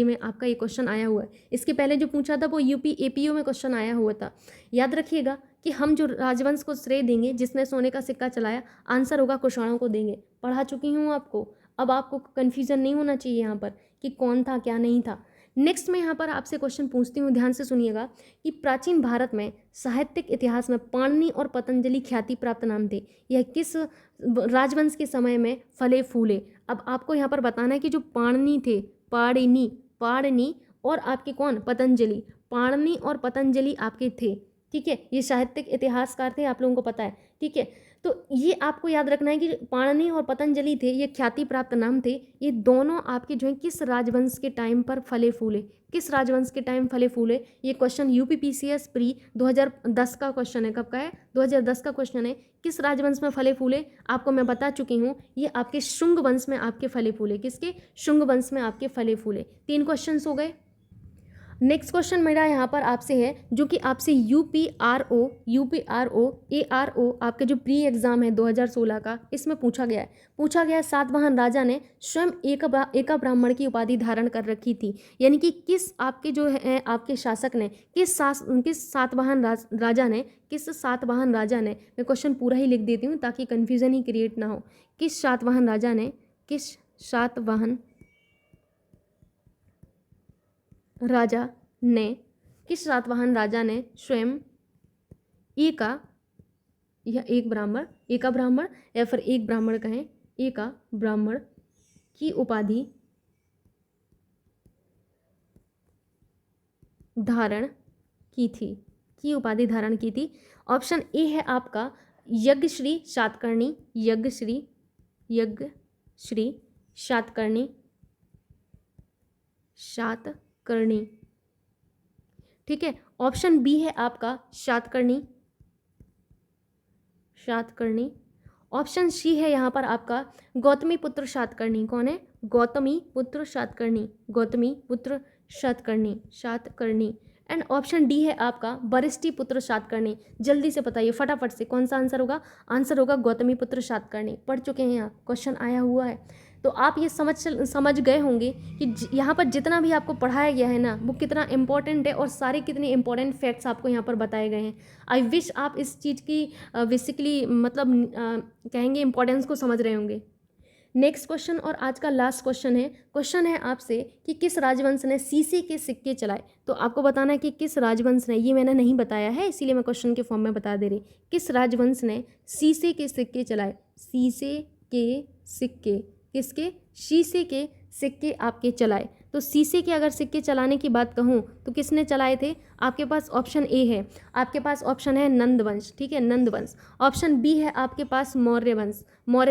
में आपका ये क्वेश्चन आया हुआ है। इसके पहले जो पूछा था वो यूपी एपीओ में क्वेश्चन आया हुआ था। याद रखिएगा कि हम जो राजवंश को श्रेय देंगे जिसने सोने का सिक्का चलाया, आंसर होगा कुषाणों को देंगे। पढ़ा चुकी हूँ आपको, अब आपको कन्फ्यूजन नहीं होना चाहिए यहाँ पर कि कौन था क्या नहीं था। नेक्स्ट मैं यहाँ पर आपसे क्वेश्चन पूछती हूँ, ध्यान से सुनिएगा कि प्राचीन भारत में साहित्यिक इतिहास में पाणिनि और पतंजलि ख्याति प्राप्त नाम थे। यह किस राजवंश के समय में फले फूले? अब आपको यहाँ पर बताना है कि जो पाणिनि थे, पाणिनि और आपके कौन? पतंजलि। पाणिनि और पतंजलि आपके थे, ठीक है। ये साहित्यिक इतिहासकार थे, आप लोगों को पता है, ठीक है। तो ये आपको याद रखना है कि पाणिनि और पतंजलि थे, ये ख्याति प्राप्त नाम थे। ये दोनों आपके जो है किस राजवंश के टाइम पर फले फूले? किस राजवंश के टाइम फले फूले? ये क्वेश्चन यूपीपीसीएस प्री 2010 का क्वेश्चन है। कब का है? 2010 का क्वेश्चन है। किस राजवंश में फले फूले? आपको मैं बता चुकी हूँ, ये आपके शुंग वंश में आपके फले फूले। किसके? शुंग वंश में आपके फले फूले। 3 क्वेश्चन हो गए। नेक्स्ट क्वेश्चन मेरा यहाँ पर आपसे है, जो कि आपसे यूपीआरओ एआरओ आपके जो प्री एग्जाम है 2016 का, इसमें पूछा गया है सातवाहन राजा ने स्वयं एका ब्राह्मण की उपाधि धारण कर रखी थी। यानी कि किस आपके जो है आपके शासक ने, किस सातवाहन राजा ने, मैं क्वेश्चन पूरा ही लिख देती हूँ ताकि कन्फ्यूजन ही क्रिएट ना हो। किस सातवाहन राजा ने स्वयं एका ब्राह्मण या फिर एक ब्राह्मण कहें, एका ब्राह्मण की उपाधि धारण की थी, ऑप्शन ए है आपका यज्ञश्री सातकर्णी, ठीक है। ऑप्शन बी है आपका सातकर्णी, सातकर्णी। ऑप्शन सी है यहाँ पर आपका गौतमी पुत्र सातकर्णी। कौन है? गौतमी पुत्र सातकर्णी, गौतमी पुत्र सातकर्णी। एंड ऑप्शन डी है आपका वरिष्ठी पुत्र सातकर्णी। जल्दी से बताइए फटाफट से कौन सा आंसर होगा? आंसर होगा गौतमी पुत्र सातकर्णी। पढ़ चुके हैं आप, क्वेश्चन आया हुआ है, तो आप ये समझ गए होंगे कि यहाँ पर जितना भी आपको पढ़ाया गया है ना वो कितना इंपॉर्टेंट है और सारे कितने इंपॉर्टेंट फैक्ट्स आपको यहाँ पर बताए गए हैं। आई विश आप इस चीज़ की बेसिकली मतलब कहेंगे इंपॉर्टेंस को समझ रहे होंगे। नेक्स्ट क्वेश्चन और आज का लास्ट क्वेश्चन है आपसे कि किस राजवंश ने सीसे के सिक्के चलाए। तो आपको बताना है कि किस राजवंश ने, ये मैंने नहीं बताया है इसीलिए मैं क्वेश्चन के फॉर्म में बता दे रही। किस राजवंश ने सीसे के सिक्के चलाए? सीसे के सिक्के, किसके? शीशे के सिक्के आपके चलाए। तो शीशे के अगर सिक्के चलाने की बात कहूँ तो किसने चलाए थे? आपके पास ऑप्शन ए है, आपके पास ऑप्शन है नंद वंश, ठीक है, नंद वंश। ऑप्शन बी है आपके पास मौर्य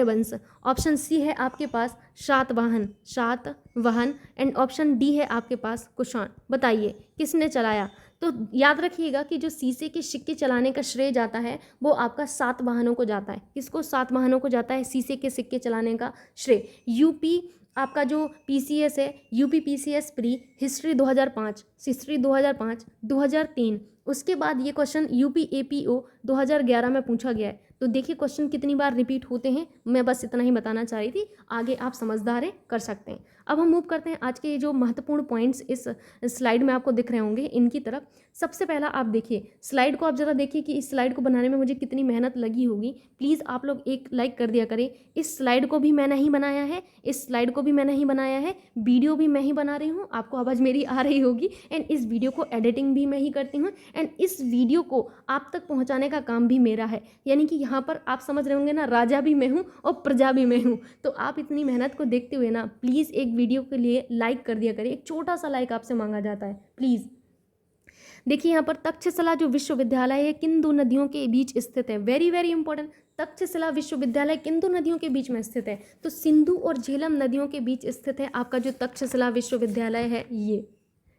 वंश। ऑप्शन सी है आपके पास सातवाहन एंड ऑप्शन डी है आपके पास कुषाण। बताइए किसने चलाया? तो याद रखिएगा कि जो शीशे के सिक्के चलाने का श्रेय जाता है वो आपका सातवाहनों को जाता है। किसको? सातवाहनों को जाता है शीशे के सिक्के चलाने का श्रेय। यूपी आपका जो पीसीएस है, यूपी पीसीएस प्री हिस्ट्री 2005, 2003, उसके बाद ये क्वेश्चन यूपी एपीओ 2011 में पूछा गया है। तो देखिए क्वेश्चन कितनी बार रिपीट होते हैं, मैं बस इतना ही बताना चाह रही थी, आगे आप समझदार कर सकते हैं। अब हम मूव करते हैं आज के जो महत्वपूर्ण पॉइंट्स इस स्लाइड में आपको दिख रहे होंगे इनकी तरफ। सबसे पहला आप देखिए स्लाइड को, आप ज़रा देखिए कि इस स्लाइड को बनाने में मुझे कितनी मेहनत लगी होगी। प्लीज़ आप लोग एक लाइक कर दिया करें। इस स्लाइड को भी मैंने ही बनाया है, इस स्लाइड को भी मैंने ही बनाया है, वीडियो भी मैं ही बना रही हूँ, आपको आवाज़ मेरी आ रही होगी, एंड इस वीडियो को एडिटिंग भी मैं ही करती हूँ, एंड इस वीडियो को आप तक पहुँचाने का काम भी मेरा है। यानी कि यहाँ पर आप समझ रहे होंगे ना, राजा भी मैं हूँ और प्रजा भी मैं हूँ। तो आप इतनी मेहनत को देखते हुए ना प्लीज़ एक वीडियो के लिए लाइक कर दिया करें। एक छोटा सा लाइक आपसे मांगा जाता है प्लीज़। देखिए यहाँ पर तक्षशिला जो विश्वविद्यालय है किन दो नदियों के बीच स्थित है? Very very important. तक्षशिला विश्वविद्यालय किन दो नदियों के बीच में स्थित है? तो सिंधु और झेलम नदियों के बीच स्थित है आपका जो तक्षशिला विश्वविद्यालय है, ये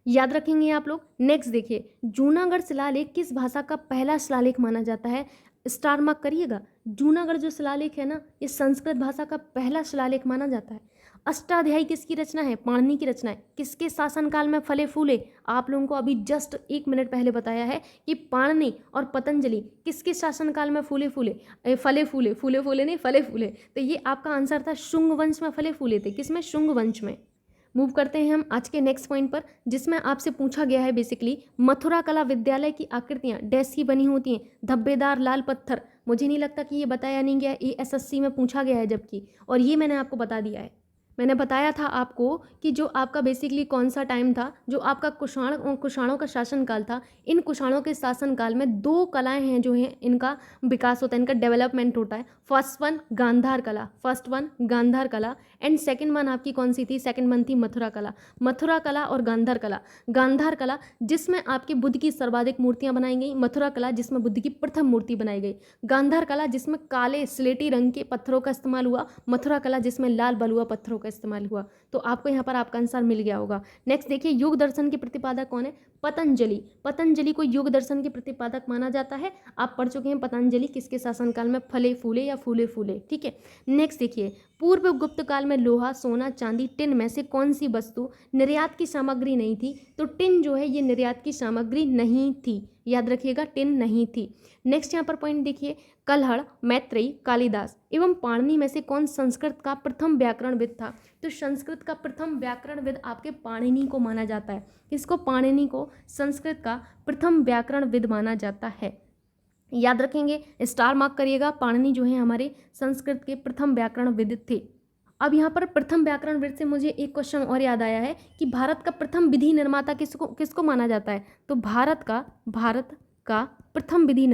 याद रखेंगे आप लोग। नेक्स्ट देखिए, जूनागढ़ शिलालेख किस भाषा का पहला शिलालेख माना जाता है? स्टार मार्क करिएगा। जूनागढ़ जो शिलालेख है ना, ये संस्कृत भाषा का पहला शिलालेख माना जाता है। अष्टाध्यायी किसकी रचना है? पाणिनि की रचना है। किसके शासनकाल में फले फूले? आप लोगों को अभी जस्ट 1 मिनट पहले बताया है कि पाणिनि और पतंजलि किसके शासनकाल में फले फूले। तो ये आपका आंसर था, शुंग वंश में फले फूले थे। किसमें? शुंग वंश में। मूव करते हैं हम आज के नेक्स्ट पॉइंट पर, जिसमें आपसे पूछा गया है बेसिकली मथुरा कला विद्यालय की आकृतियां डैश की बनी होती हैं? धब्बेदार लाल पत्थर। मुझे नहीं लगता कि ये बताया नहीं गया, ये एसएससी में पूछा गया है जबकि, और ये मैंने आपको बता दिया है। मैंने बताया था आपको कि जो आपका बेसिकली कौन सा टाइम था, जो आपका कुषाणों का शासनकाल था। इन कुषाणों के शासनकाल में 2 कलाएं हैं जो हैं, इनका विकास होता है, इनका डेवलपमेंट होता है। फर्स्ट वन गांधार कला एंड सेकंड वन आपकी कौन सी थी? सेकंड वन थी मथुरा कला और गांधार कला जिसमें आपके बुद्ध की सर्वाधिक मूर्तियां बनाई गई, मथुरा कला जिसमें बुद्ध की प्रथम मूर्ति बनाई गई, गांधार कला जिसमें काले स्लेटी रंग के पत्थरों का इस्तेमाल हुआ, मथुरा कला जिसमें लाल बलुआ पत्थरों का इस्तेमाल हुआ। तो आपको यहाँ पर आपका आंसर मिल गया होगा। नेक्स्ट देखिए, योग दर्शन के प्रतिपादक कौन है? पतंजलि को योग दर्शन के प्रतिपादक माना जाता है। आप पढ़ चुके हैं पतंजलि किसके शासनकाल में? फले फूले, ठीक है। नेक्स्ट देखिए, पूर्व गुप्त काल में लोहा, सोना, चांदी, टिन में से कौन सी वस्तु निर्यात की सामग्री नहीं थी? तो टिन जो है ये निर्यात की सामग्री नहीं थी, याद रखिएगा, टिन नहीं थी। नेक्स्ट यहाँ पर पॉइंट देखिए, कल्हड़, मैत्रेयी, कालिदास एवं पाणिनि में से कौन संस्कृत का प्रथम व्याकरणविद था? तो संस्कृत का प्रथम व्याकरणविद आपके पाणिनि को माना जाता है। किसको? पाणिनि को संस्कृत का प्रथम व्याकरणविद माना जाता है। याद रखेंगे, स्टार मार्क करिएगा। पाणिनि जो है हमारे संस्कृत के प्रथम व्याकरणविद थे। अब यहाँ पर प्रथम व्याकरणविद से मुझे एक क्वेश्चन और याद आया है कि भारत का प्रथम विधि निर्माता किसको माना जाता है? तो भारत का प्रथम विधि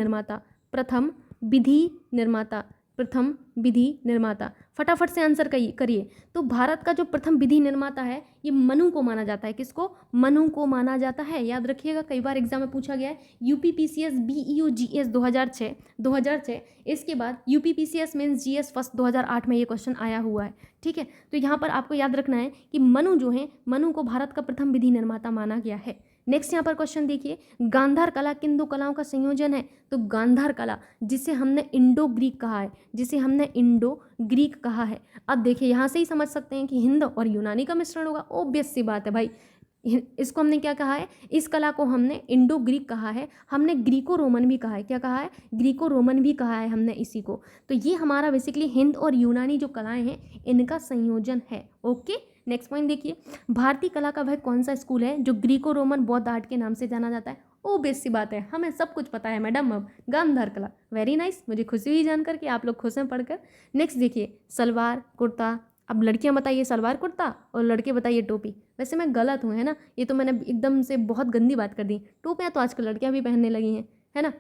निर्माता फटाफट से आंसर करिए। तो भारत का जो प्रथम विधि निर्माता है ये मनु को माना जाता है। किसको? मनु को माना जाता है। याद रखिएगा, कई बार एग्जाम में पूछा गया है। यूपी पीसीएस बीईओ जीएस 2006, इसके बाद UP PCS mains GS first 2008 में ये क्वेश्चन आया हुआ है, ठीक है। तो यहाँ पर आपको याद रखना है कि मनु जो है, मनु को भारत का प्रथम विधि निर्माता माना गया है। नेक्स्ट यहाँ पर क्वेश्चन देखिए, गांधार कला किन दो कलाओं का संयोजन है? तो गांधार कला जिसे हमने इंडो ग्रीक कहा है, जिसे हमने इंडो ग्रीक कहा है। अब देखिए यहाँ से ही समझ सकते हैं कि हिंद और यूनानी का मिश्रण होगा, ऑब्वियस सी बात है भाई। इसको हमने क्या कहा है? इस कला को हमने इंडो ग्रीक कहा है, हमने ग्रीको रोमन भी कहा है। क्या कहा है? ग्रीको रोमन भी कहा है हमने इसी को। तो ये हमारा बेसिकली हिंद और यूनानी जो कलाएं हैं इनका संयोजन है। ओके, नेक्स्ट पॉइंट देखिए, भारतीय कला का वह कौन सा स्कूल है जो ग्रीको रोमन बौद्ध आर्ट के नाम से जाना जाता है? ओ बेस सी बात है, हमें सब कुछ पता है मैडम। अब गांधार कला, वेरी नाइस, मुझे खुशी हुई जानकर कि आप लोग खुश हैं पढ़कर। नेक्स्ट देखिए, सलवार कुर्ता। अब लड़कियां बताइए सलवार कुर्ता और लड़के बताइए टोपी। वैसे मैं गलत हूँ, है ना, ये तो मैंने एकदम से बहुत गंदी बात कर दी। टोपियाँ तो आजकल लड़कियां भी पहनने लगी हैं, है ना।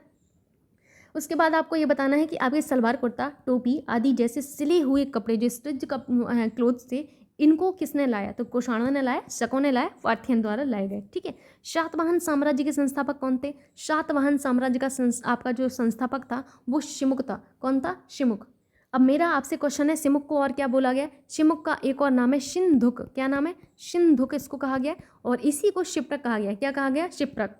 उसके बाद आपको ये बताना है कि आपके सलवार कुर्ता टोपी आदि जैसे सिले हुए कपड़े जो स्टिच क्लोथ्स थे, इनको किसने लाया? तो कुषाणों ने लाया, शकों ने लाया, पार्थियन द्वारा लाए गए। ठीक है। सातवाहन साम्राज्य के संस्थापक कौन थे? सातवाहन साम्राज्य का आपका जो संस्थापक था वो शिमुक था। कौन था? शिमुक। अब मेरा आपसे क्वेश्चन है, शिमुक को और क्या बोला गया? शिमुक का एक और नाम है सिंधुक। क्या नाम है? सिंधुक इसको कहा गया, और इसी को शिप्रक कहा गया। क्या कहा गया? शिप्रक।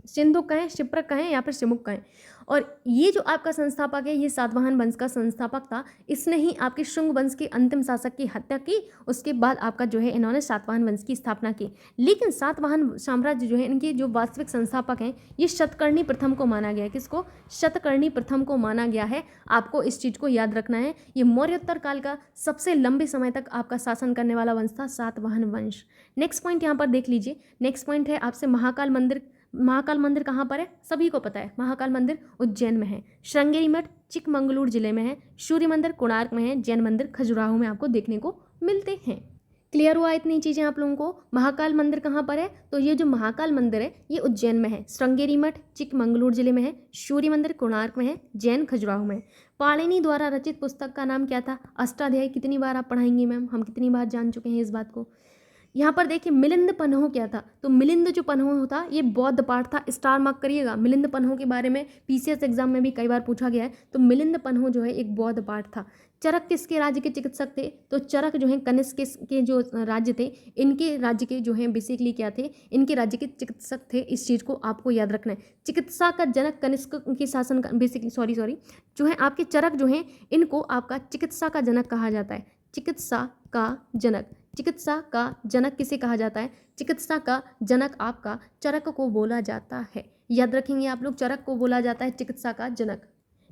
सिंधुक कहें, शिप्रक कहें या फिर शिमुक कहें। और ये जो आपका संस्थापक है, ये सातवाहन वंश का संस्थापक था। इसने ही आपके शुंग वंश के अंतिम शासक की हत्या की। उसके बाद आपका जो है इन्होंने सातवाहन वंश की स्थापना की। लेकिन सातवाहन साम्राज्य जो है, इनके जो वास्तविक संस्थापक हैं, ये शतकर्णी प्रथम को माना गया है। किसको? शतकर्णी प्रथम को माना गया है। आपको इस चीज़ को याद रखना है। ये मौर्योत्तर काल का सबसे लंबे समय तक आपका शासन करने वाला वंश था सातवाहन वंश। नेक्स्ट पॉइंट यहाँ पर देख लीजिए। नेक्स्ट पॉइंट है आपसे महाकाल मंदिर। महाकाल मंदिर कहाँ पर है? सभी को पता है, महाकाल मंदिर उज्जैन में है। श्रृंगेरी मठ चिकमंगलूर जिले में है। सूर्य मंदिर कोणार्क में है। जैन मंदिर खजुराहो में आपको देखने को मिलते हैं। क्लियर हुआ इतनी चीज़ें आप लोगों को? महाकाल मंदिर कहाँ पर है? तो ये जो महाकाल मंदिर है ये उज्जैन में है। श्रृंगेरी मठ चिकमंगलूर जिले में है। सूर्य मंदिर कोणार्क में है। जैन खजुराहो में है। पाणिनि द्वारा रचित पुस्तक का नाम क्या था? अष्टाध्यायी। कितनी बार आप पढ़ाएंगे मैम? हम कितनी बार जान चुके हैं इस बात को। यहाँ पर देखिए, मिलिंद पन्हो क्या था? तो मिलिंद जो पन्हो था ये बौद्ध पाठ था। स्टार मार्क करिएगा, मिलिंद पन्हो के बारे में पीसीएस एग्जाम में भी कई बार पूछा गया है। तो मिलिंद पन्हो जो है एक बौद्ध पाठ था। चरक किसके राज्य के चिकित्सक थे? तो चरक जो है कनिष्क के जो राज्य थे, इनके राज्य के जो है बेसिकली क्या थे? इनके राज्य के चिकित्सक थे। इस चीज़ को आपको याद रखना है। चिकित्सा का जनक कनिष्क के शासन का बेसिकली सॉरी जो है आपके चरक जो हैं, इनको आपका चिकित्सा का जनक कहा जाता है। चिकित्सा का जनक। चिकित्सा का जनक किसे कहा जाता है? चिकित्सा का जनक आपका चरक को बोला जाता है। याद रखेंगे आप लोग, चरक को बोला जाता है चिकित्सा का जनक।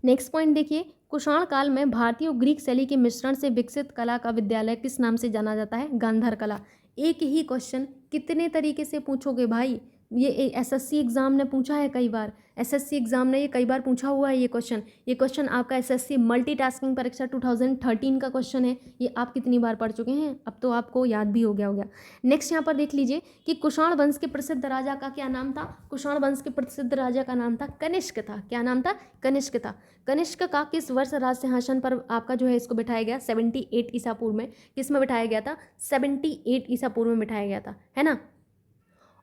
नेक्स्ट पॉइंट देखिए, कुषाण काल में भारतीय और ग्रीक शैली के मिश्रण से विकसित कला का विद्यालय किस नाम से जाना जाता है? गांधार कला। एक ही क्वेश्चन कितने तरीके से पूछोगे भाई? ये एसएससी एग्जाम ने पूछा है कई बार। एसएससी एग्जाम ने ये कई बार पूछा हुआ है ये क्वेश्चन आपका एसएससी मल्टीटास्किंग परीक्षा 2013 का क्वेश्चन है। ये आप कितनी बार पढ़ चुके हैं? अब तो आपको याद भी हो गया होगा। नेक्स्ट यहाँ पर देख लीजिए कि कुषाण वंश के प्रसिद्ध राजा का क्या नाम था? कुषाण वंश के प्रसिद्ध राजा का नाम था कनिष्क था। क्या नाम था? कनिष्क था। कनिष्क का किस वर्ष राज सिंहासन पर आपका जो है इसको बिठाया गया? 78 ईसा पूर्व में। किस में बिठाया गया था? 78 ईसा पूर्व में बिठाया गया था, है ना।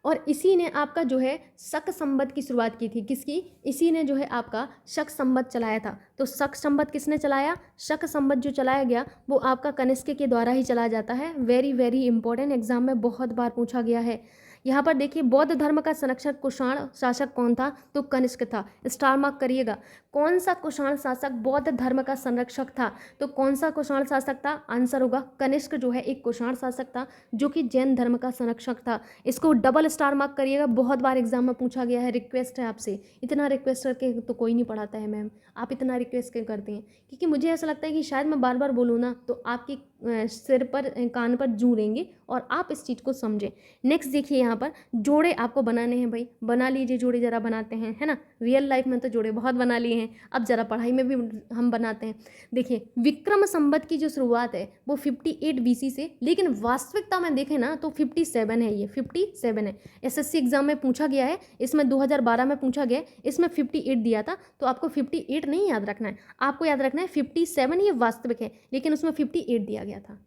और इसी ने आपका जो है शक संवत की शुरुआत की थी। किसकी? इसी ने जो है आपका शक संवत चलाया था। तो शक संवत किसने चलाया? शक संवत जो चलाया गया वो आपका कनिष्क के द्वारा ही चलाया जाता है। वेरी वेरी इंपॉर्टेंट, एग्जाम में बहुत बार पूछा गया है। यहाँ पर देखिए, बौद्ध धर्म का संरक्षक कुषाण शासक कौन था? तो कनिष्क था। स्टार मार्क करिएगा। कौन सा कुषाण शासक बौद्ध धर्म का संरक्षक था? तो कौन सा कुषाण शासक था? आंसर होगा कनिष्क जो है एक कुषाण शासक था जो कि जैन धर्म का संरक्षक था। इसको डबल स्टार मार्क करिएगा, बहुत बार एग्जाम में पूछा गया है। रिक्वेस्ट है आपसे, इतना रिक्वेस्ट करके तो कोई नहीं पढ़ाता है मैम, आप इतना रिक्वेस्ट क्यों करते हैं? क्योंकि मुझे ऐसा लगता है कि शायद मैं बार बार बोलूँ ना तो आपके सिर पर कान पर जू रहेंगे और आप इस चीज़ को समझें। नेक्स्ट देखिए, यहाँ पर जोड़े आपको बनाने हैं भाई, बना लीजिए जोड़े, जरा बनाते हैं, है ना। रियल लाइफ में तो जोड़े बहुत बना लिए हैं, अब जरा पढ़ाई में भी हम बनाते हैं। देखिए, विक्रम संवत की जो शुरुआत है वो 58 BC से, लेकिन वास्तविकता में देखें ना तो 57 है। ये 57 है। एसएससी एग्जाम में पूछा गया है, इसमें 2012 में पूछा गया है, इसमें 58 दिया था। तो आपको 58 नहीं याद रखना है, आपको याद रखना है 57 ये वास्तविक है, लेकिन उसमें 58 दिया गया था।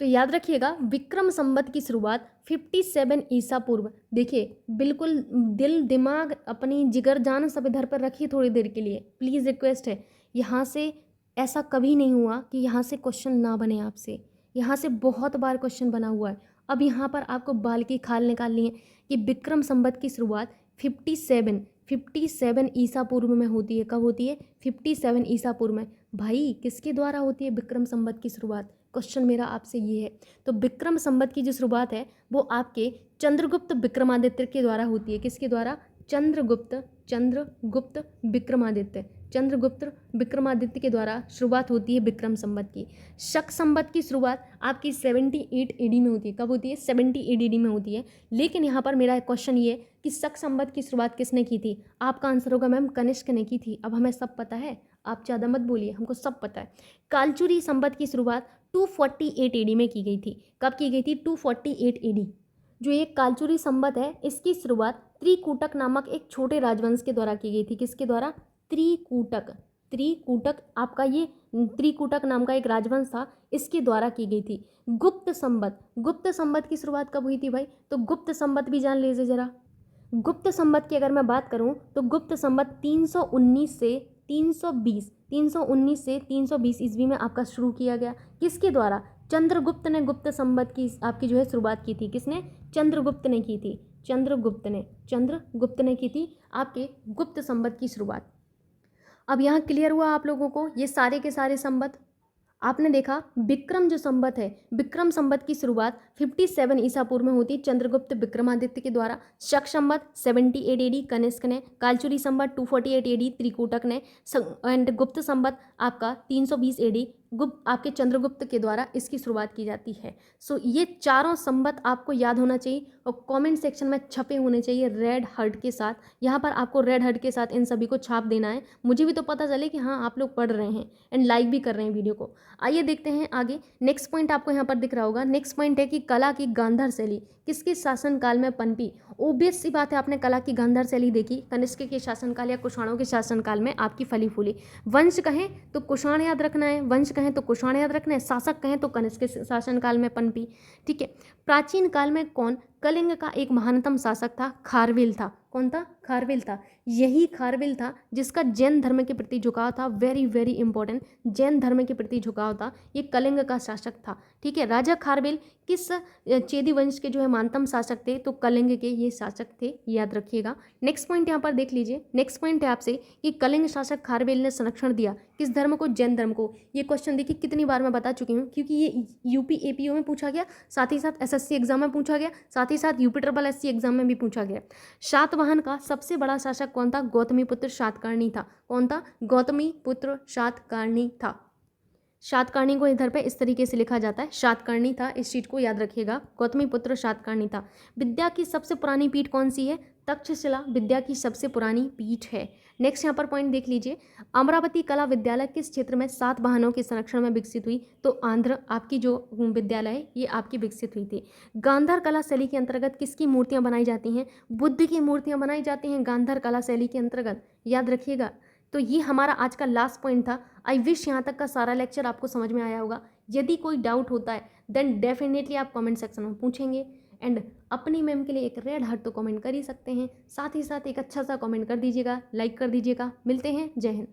तो याद रखिएगा, विक्रम संवत की शुरुआत 57 ईसा पूर्व। देखिए, बिल्कुल दिल दिमाग अपनी जिगर जान सब इधर पर रखिए थोड़ी देर के लिए, प्लीज़ रिक्वेस्ट है। यहाँ से ऐसा कभी नहीं हुआ कि यहाँ से क्वेश्चन ना बने आपसे, यहाँ से बहुत बार क्वेश्चन बना हुआ है। अब यहाँ पर आपको बाल की खाल निकालनी है कि विक्रम संवत की शुरुआत 57 ईसा पूर्व में होती है। कब होती है? 57 ईसा पूर्व में। भाई किसके द्वारा होती है विक्रम संवत की शुरुआत? क्वेश्चन मेरा आपसे ये है। तो विक्रम संवत की जो शुरुआत है वो आपके चंद्रगुप्त विक्रमादित्य के द्वारा होती है। किसके द्वारा? चंद्रगुप्त विक्रमादित्य के द्वारा शुरुआत होती है विक्रम संवत की। शक संवत की शुरुआत आपकी 78 एडी में होती है। कब होती है? 78 एडी में होती है। लेकिन यहाँ पर मेरा क्वेश्चन ये है कि शक संवत की शुरुआत किसने की थी? आपका आंसर होगा मैम कनिष्क ने की थी। अब हमें सब पता है, आप ज़्यादा मत बोलिए, हमको सब पता है। कालचुरी संवत की शुरुआत 248 एडी में की गई थी। कब की गई थी? 248 एडी। जो ये कालचुरी संवत है इसकी शुरुआत त्रिकूटक नामक एक छोटे राजवंश के द्वारा की गई थी। किसके द्वारा? त्रिकूटक आपका ये त्रिकूटक नाम का एक राजवंश था, इसके द्वारा की गई थी। गुप्त संवत की शुरुआत कब हुई थी भाई? तो गुप्त संवत भी जान लीजिए जरा। गुप्त संवत की अगर मैं बात करूं तो गुप्त संवत 319 से 320 ईस्वी में आपका शुरू किया गया। किसके द्वारा? चंद्रगुप्त ने गुप्त संवत की आपकी जो है शुरुआत की थी। किसने? चंद्रगुप्त ने की थी। चंद्रगुप्त ने की थी आपके गुप्त संवत की शुरुआत। अब यहाँ क्लियर हुआ आप लोगों को ये सारे के सारे संवत? आपने देखा विक्रम जो संवत है, विक्रम संवत की शुरुआत 57 ईसा पूर्व में होती है चंद्रगुप्त विक्रमादित्य के द्वारा। शक संवत 78 एडी कनिष्क ने, कालचुरी संवत 248 एडी त्रिकूटक ने, एंड गुप्त संवत आपका 320 एडी आपके चंद्रगुप्त के द्वारा इसकी शुरुआत की जाती है। सो ये चारों संवत आपको याद होना चाहिए और कमेंट सेक्शन में छपे होने चाहिए रेड हार्ट के साथ। यहाँ पर आपको रेड हार्ट के साथ इन सभी को छाप देना है, मुझे भी तो पता चले कि हाँ आप लोग पढ़ रहे हैं एंड लाइक भी कर रहे हैं वीडियो को। आइए देखते हैं आगे। नेक्स्ट पॉइंट आपको यहाँ पर दिख रहा होगा। नेक्स्ट पॉइंट है कि कला की गांधार शैली किसके शासनकाल में पनपी? ओबियस सी बात है, आपने कला की गांधार शैली देखी कनिष्क के शासनकाल या कुषाणों के शासनकाल में आपकी फली फूली। वंश कहें तो कुषाण याद रखना है, वंश कहें तो कुषाण याद रखना है, शासक कहें तो कनिष्क के शासनकाल में पनपी। ठीक है। प्राचीन काल में कौन कलिंग का एक महानतम शासक था? खारवेल था। कौन था? खारवेल था। यही खारवेल था जिसका जैन धर्म के प्रति झुकाव था। वेरी वेरी इंपॉर्टेंट, जैन धर्म के प्रति झुकाव था, ये कलिंग का शासक था। ठीक है। राजा खारवेल किस चेदी वंश के जो है महानतम शासक थे? तो कलिंग के ये शासक थे, याद रखिएगा। नेक्स्ट पॉइंट यहाँ पर देख लीजिए। नेक्स्ट पॉइंट है आपसे कि कलिंग शासक खारवेल ने संरक्षण दिया किस धर्म को? जैन धर्म को। ये क्वेश्चन देखिए कितनी बार मैं बता चुकी हूँ, क्योंकि ये यूपी एपीओ में पूछा गया, साथ ही साथ एसएससी एग्जाम में पूछा गया, साथ ही साथ यूपी ट्रिपल एससी एग्जाम में भी पूछा गया। सातवाहन का सबसे बड़ा शासक कौन था? गौतमीपुत्र सातकर्णी था। कौन था? गौतमीपुत्र सातकर्णी था। सातकर्णी को इधर पे इस तरीके से लिखा जाता है, सातकर्णी था, इस चीज को याद रखिएगा। गौतमीपुत्र सातकर्णी था। विद्या की सबसे पुरानी पीठ कौन सी है? तक्षशिला विद्या की सबसे पुरानी पीठ है। नेक्स्ट यहाँ पर पॉइंट देख लीजिए। अमरावती कला विद्यालय किस क्षेत्र में सातवाहनों के संरक्षण में विकसित हुई? तो आंध्र आपकी जो विद्यालय है ये आपकी विकसित हुई थी। गांधार कला शैली के अंतर्गत किसकी मूर्तियां बनाई जाती हैं? बुद्ध की मूर्तियां बनाई जाती हैं गांधार कला शैली के अंतर्गत, याद रखिएगा। तो ये हमारा आज का लास्ट पॉइंट था। आई विश यहाँ तक का सारा लेक्चर आपको समझ में आया होगा। यदि कोई डाउट होता है देन डेफिनेटली आप कमेंट सेक्शन में पूछेंगे एंड अपनी मैम के लिए एक रेड हार्ट तो कमेंट कर ही सकते हैं, साथ ही साथ एक अच्छा सा कमेंट कर दीजिएगा, लाइक कर दीजिएगा। मिलते हैं, जय हिंद।